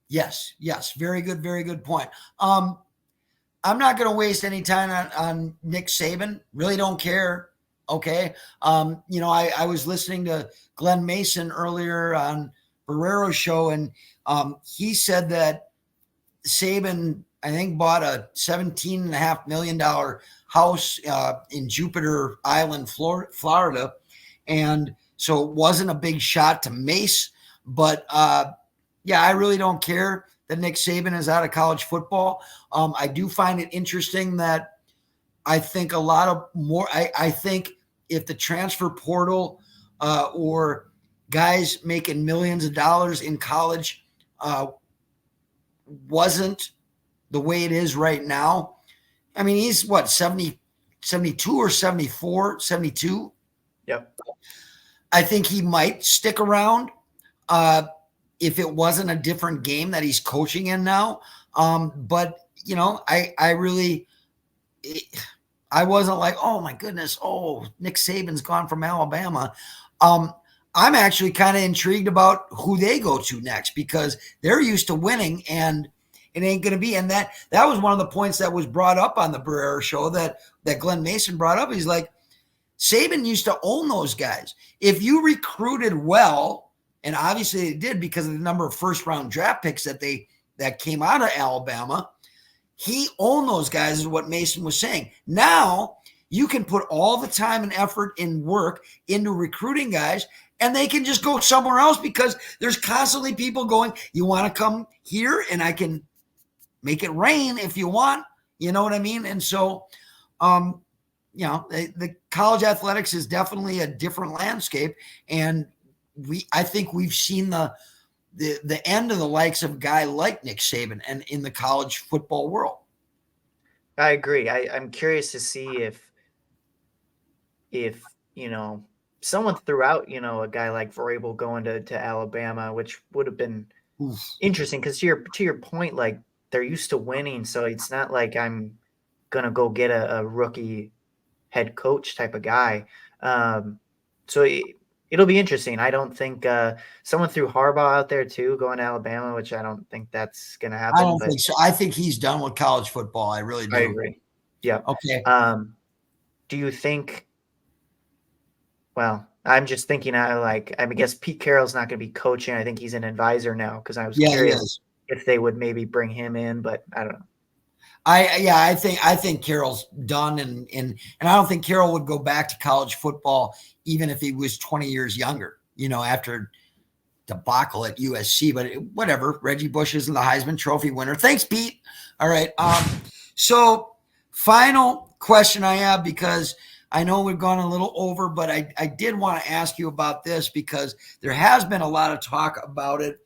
Speaker 1: Yes. Very good point. I'm not going to waste any time on Nick Saban. Really don't care. Okay. I was listening to Glenn Mason earlier on Barrero's show, and he said that Saban, I think, bought a $17.5 million house in Jupiter Island, Florida. And so it wasn't a big shot to Mace, but I really don't care that Nick Saban is out of college football. I do find it interesting that I think I think if the transfer portal or guys making millions of dollars in college wasn't the way it is right now. He's what, 70, 72 or 74, 72?
Speaker 2: Yep.
Speaker 1: I think he might stick around if it wasn't a different game that he's coaching in now. But I wasn't like, oh my goodness, Nick Saban's gone from Alabama. I'm actually kind of intrigued about who they go to next, because they're used to winning, and it ain't going to be. And that was one of the points that was brought up on the Barrera show that Glenn Mason brought up. He's like, Saban used to own those guys. If you recruited well, and obviously they did because of the number of first-round draft picks that came out of Alabama, he owned those guys, is what Mason was saying. Now you can put all the time and effort and work into recruiting guys, and they can just go somewhere else because there's constantly people going, you want to come here and I can make it rain if you want. You know what I mean? And so, the college athletics is definitely a different landscape. And I think we've seen the end of the likes of a guy like Nick Saban and in the college football world.
Speaker 2: I agree. I'm curious to see if someone threw out a guy like Vrabel going to Alabama, which would have been interesting because to your point, like they're used to winning, so it's not like I'm gonna go get a rookie head coach type of guy. So it'll be interesting. I don't think someone threw Harbaugh out there too, going to Alabama, which I don't think that's gonna happen.
Speaker 1: I don't think so. I think he's done with college football. I really do.
Speaker 2: I agree. Yeah.
Speaker 1: Okay.
Speaker 2: Do you think? Well, I'm just thinking, I guess Pete Carroll's not going to be coaching. I think he's an advisor now because I was curious if they would maybe bring him in, but I don't know.
Speaker 1: I think Carroll's done, and I don't think Carroll would go back to college football even if he was 20 years younger. After debacle at USC, but whatever. Reggie Bush isn't the Heisman Trophy winner. Thanks, Pete. All right. So final question I have, because I know we've gone a little over, but I did want to ask you about this because there has been a lot of talk about it.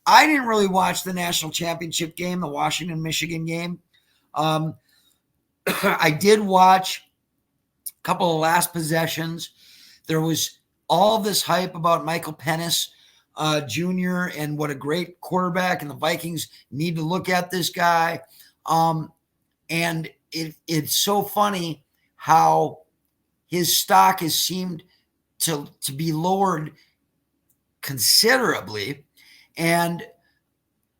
Speaker 1: I didn't really watch the national championship game, the Washington-Michigan game. I did watch a couple of last possessions. There was all this hype about Michael Penix Jr. and what a great quarterback, and the Vikings need to look at this guy. And it's so funny how his stock has seemed to be lowered considerably. And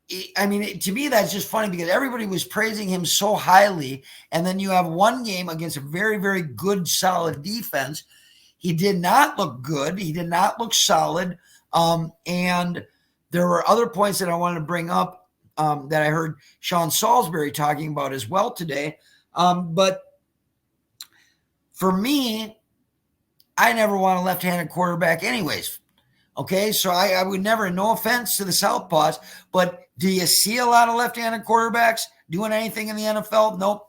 Speaker 1: to me, that's just funny because everybody was praising him so highly. And then you have one game against a very, very good, solid defense. He did not look good. He did not look solid. And there were other points that I wanted to bring up that I heard Sean Salisbury talking about as well today. But for me, I never want a left-handed quarterback anyways. Okay, so I would never, no offense to the Southpaws, but do you see a lot of left-handed quarterbacks doing anything in the NFL? Nope.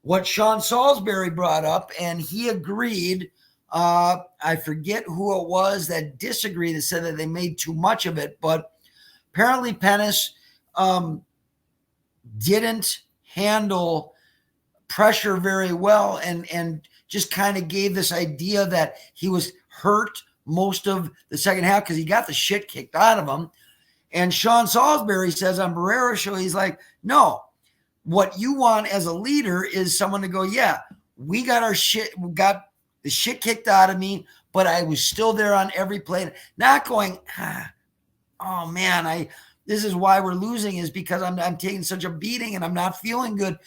Speaker 1: What Sean Salisbury brought up, and he agreed, I forget who it was that disagreed, that said that they made too much of it, but apparently Penix didn't handle pressure very well and just kind of gave this idea that he was hurt most of the second half because he got the shit kicked out of him. And Sean Salisbury says on Barrera's show, he's like, no, what you want as a leader is someone to go, yeah, we got the shit kicked out of me, but I was still there on every play. Not going, oh man, this is why we're losing, is because I'm taking such a beating and I'm not feeling good.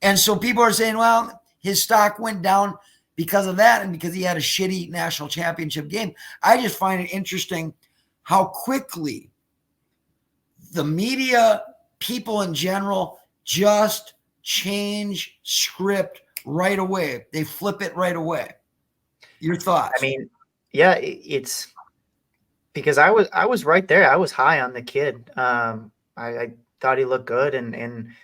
Speaker 1: And so people are saying, well, his stock went down because of that and because he had a shitty national championship game. I just find it interesting how quickly the media, people in general, just change script right away. They flip it right away. Your thoughts?
Speaker 2: Yeah, it's because I was right there. I was high on the kid. I thought he looked good,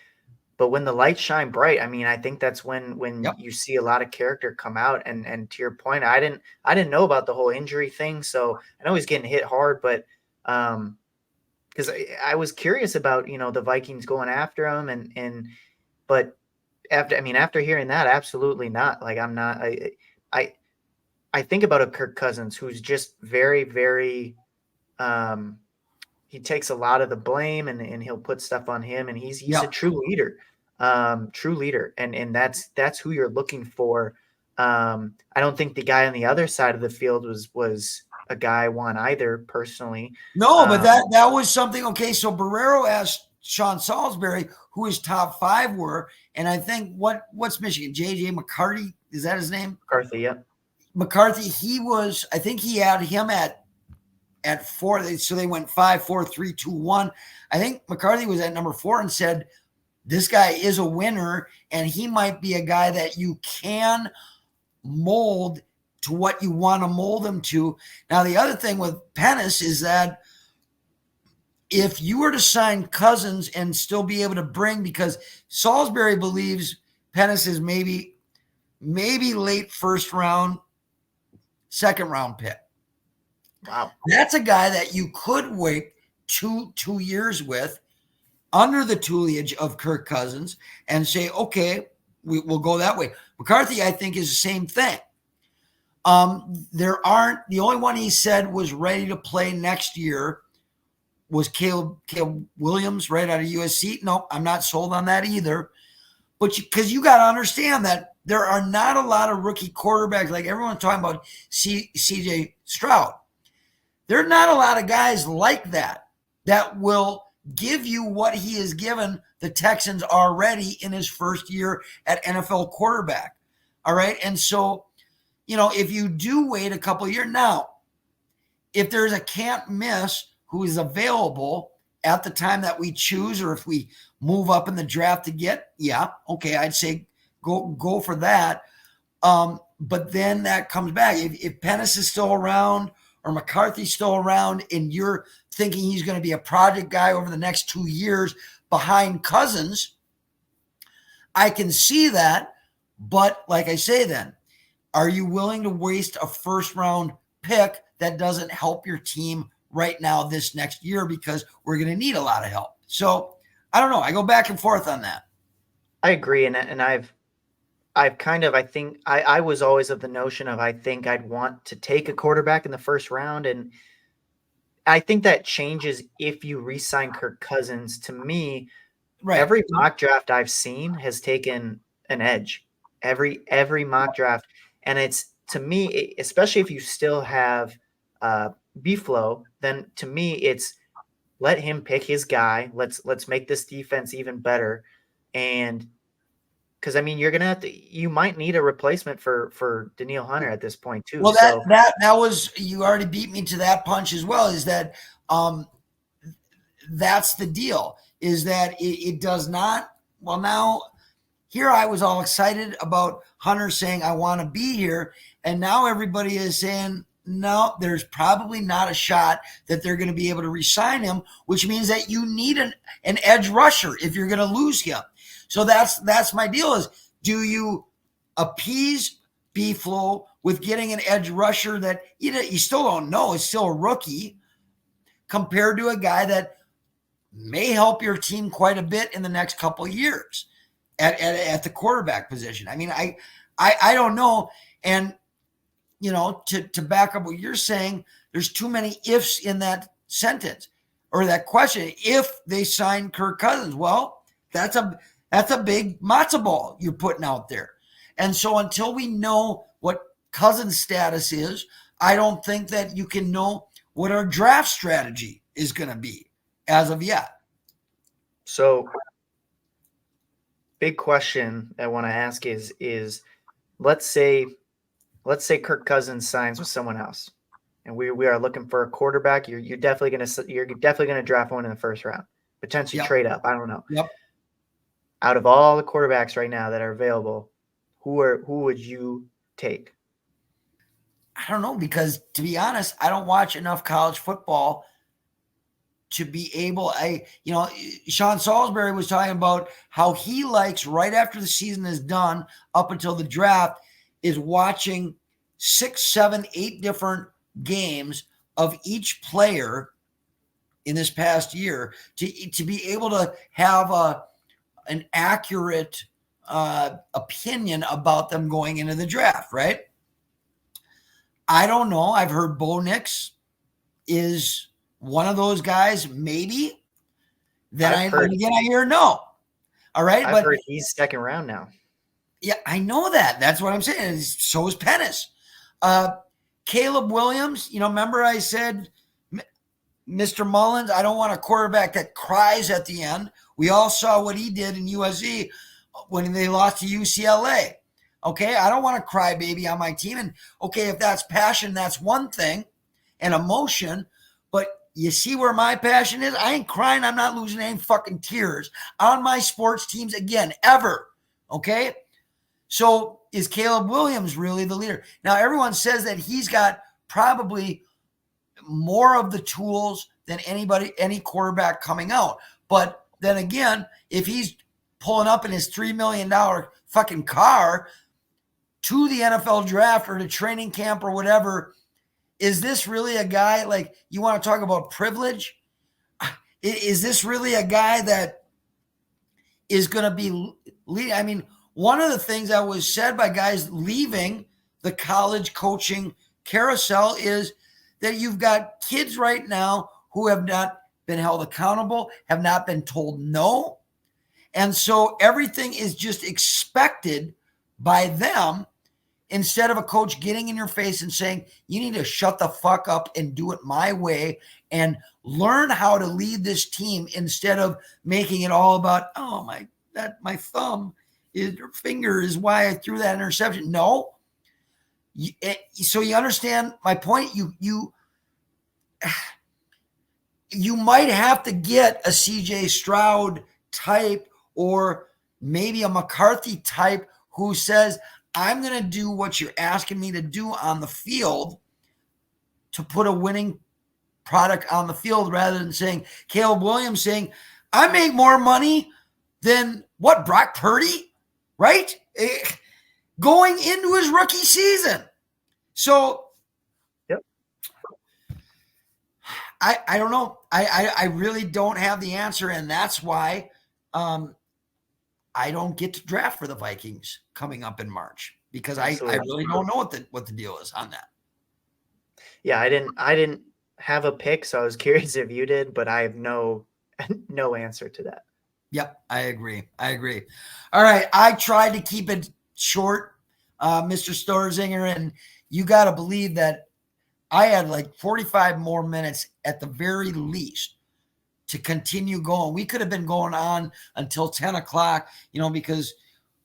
Speaker 2: but when the lights shine bright, I think that's when you see a lot of character come out. And to your point, I didn't know about the whole injury thing, so I know he's getting hit hard, but because I was curious about the Vikings going after him, but after hearing that, absolutely not. Like I'm not. I think about a Kirk Cousins who's just very, very. He takes a lot of the blame and he'll put stuff on him, and he's a true leader, and that's who you're looking for. I don't think the guy on the other side of the field was a guy I want either personally.
Speaker 1: No, but that was something. Okay, so Barrero asked Sean Salisbury who his top five were, and I think what's Michigan? JJ McCarthy, is that his name?
Speaker 2: McCarthy, yeah.
Speaker 1: McCarthy, I think he had him at 4. So they went 5, 4, 3, 2, 1. I think McCarthy was at number 4 and said this guy is a winner, and he might be a guy that you can mold to what you want to mold him to. Now, the other thing with Pennis is that if you were to sign Cousins and still be able to bring, because Salisbury believes Pennis is maybe late first round, second round pick.
Speaker 2: Wow.
Speaker 1: That's a guy that you could wait two years with under the tutelage of Kirk Cousins and say, okay, we'll go that way. McCarthy, I think, is the same thing. The only one he said was ready to play next year was Caleb Williams right out of USC. No, I'm not sold on that either. But because you got to understand that there are not a lot of rookie quarterbacks, like everyone's talking about CJ Stroud. There are not a lot of guys like that will give you what he has given the Texans already in his first year at NFL quarterback. All right. And so, if you do wait a couple of years now, if there's a can't miss who is available at the time that we choose, or if we move up in the draft to get, okay, I'd say go for that. But then that comes back. If Pennis is still around or McCarthy's still around and you're thinking he's going to be a project guy over the next 2 years behind Cousins, I can see that. But like I say then, are you willing to waste a first round pick that doesn't help your team right now this next year, because we're going to need a lot of help? So I don't know. I go back and forth on that.
Speaker 2: I agree. And I've kind of, I think I was always of the notion of, I think I'd want to take a quarterback in the first round. And I think that changes if you re-sign Kirk Cousins. To me,
Speaker 1: Right.
Speaker 2: Every mock draft I've seen has taken an edge. Every mock draft. And it's, to me, especially if you still have B-Flow, then to me, it's let him pick his guy. Let's make this defense even better. And because, I mean, you're going to have to, you might need a replacement for Daniil Hunter at this point too.
Speaker 1: Well,
Speaker 2: So
Speaker 1: that was, you already beat me to that punch as well, is that that's the deal, is that it does not, well, now here I was all excited about Hunter saying, I want to be here. And now everybody is saying, no, there's probably not a shot that they're going to be able to re-sign him, which means that you need an edge rusher if you're going to lose him. So that's my deal, is do you appease B-Flow with getting an edge rusher that you still don't know, is still a rookie, compared to a guy that may help your team quite a bit in the next couple of years at the quarterback position? I mean, I don't know. And, to back up what you're saying, there's too many ifs in that sentence or that question. If they sign Kirk Cousins, well, that's a big matzo ball you're putting out there. And so until we know what Cousins' status is, I don't think that you can know what our draft strategy is going to be as of yet.
Speaker 2: So big question I want to ask is let's say Kirk Cousins signs with someone else, and we are looking for a quarterback. You're definitely gonna draft one in the first round, potentially trade up. I don't know.
Speaker 1: Yep.
Speaker 2: Out of all the quarterbacks right now that are available, who would you take?
Speaker 1: I don't know, because to be honest, I don't watch enough college football to be able, Sean Salisbury was talking about how he likes, right after the season is done up until the draft, is watching 6, 7, 8 different games of each player in this past year to be able to have an accurate opinion about them going into the draft, right? I don't know. I've heard Bo Nix is one of those guys, maybe, that I hear no. All right.
Speaker 2: I've heard he's second round now.
Speaker 1: Yeah, I know that. That's what I'm saying. So is Pennis. Caleb Williams, remember I said, Mr. Mullins, I don't want a quarterback that cries at the end. We all saw what he did in USC when they lost to UCLA. Okay, I don't want a crybaby on my team. And okay, if that's passion, that's one thing, and emotion. But you see where my passion is? I ain't crying. I'm not losing any fucking tears on my sports teams again, ever. Okay? So is Caleb Williams really the leader? Now, everyone says that he's got probably more of the tools than any quarterback coming out. But then again, if he's pulling up in his $3 million fucking car to the NFL draft or to training camp or whatever, is this really a guy, like, you want to talk about privilege? Is this really a guy that is going to be leading? I mean, one of the things that was said by guys leaving the college coaching carousel is that you've got kids right now who have not been held accountable, have not been told no. And so everything is just expected by them, instead of a coach getting in your face and saying, you need to shut the fuck up and do it my way and learn how to lead this team, instead of making it all about, oh, my thumb is, your finger is why I threw that interception. No. So you understand my point? You might have to get a CJ Stroud type, or maybe a McCarthy type, who says, I'm going to do what you're asking me to do on the field to put a winning product on the field, rather than saying, Caleb Williams saying, I make more money than what, Brock Purdy, right? Going into his rookie season. So
Speaker 2: yep.
Speaker 1: I don't know. I really don't have the answer. And that's why I don't get to draft for the Vikings coming up in March, because I really don't know what the deal is on that.
Speaker 2: Yeah, I didn't have a pick, so I was curious if you did, but I have no answer to that.
Speaker 1: Yep, I agree. All right, I tried to keep it short, Mr. Stoerzinger, and you got to believe that I had like 45 more minutes at the very least to continue going. We could have been going on until 10 o'clock, because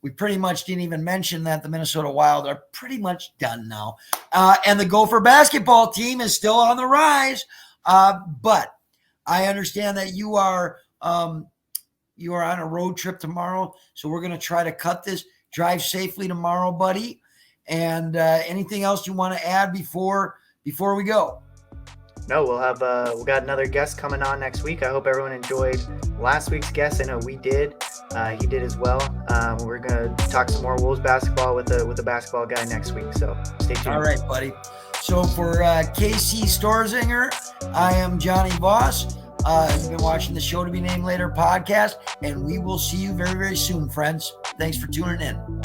Speaker 1: we pretty much didn't even mention that the Minnesota Wild are pretty much done now. And the Gopher basketball team is still on the rise. But I understand that you are on a road trip tomorrow. So we're going to try to cut this. Drive safely tomorrow, buddy. And anything else you want to add before we go?
Speaker 2: No, we got another guest coming on next week. I hope everyone enjoyed last week's guest. I know we did. He did as well. We're going to talk some more Wolves basketball with the basketball guy next week. So stay tuned.
Speaker 1: All right, buddy. So for KC Stoerzinger, I am Jonny Voss. You've been watching the Show to Be Named Later podcast, and we will see you very, very soon, friends. Thanks for tuning in.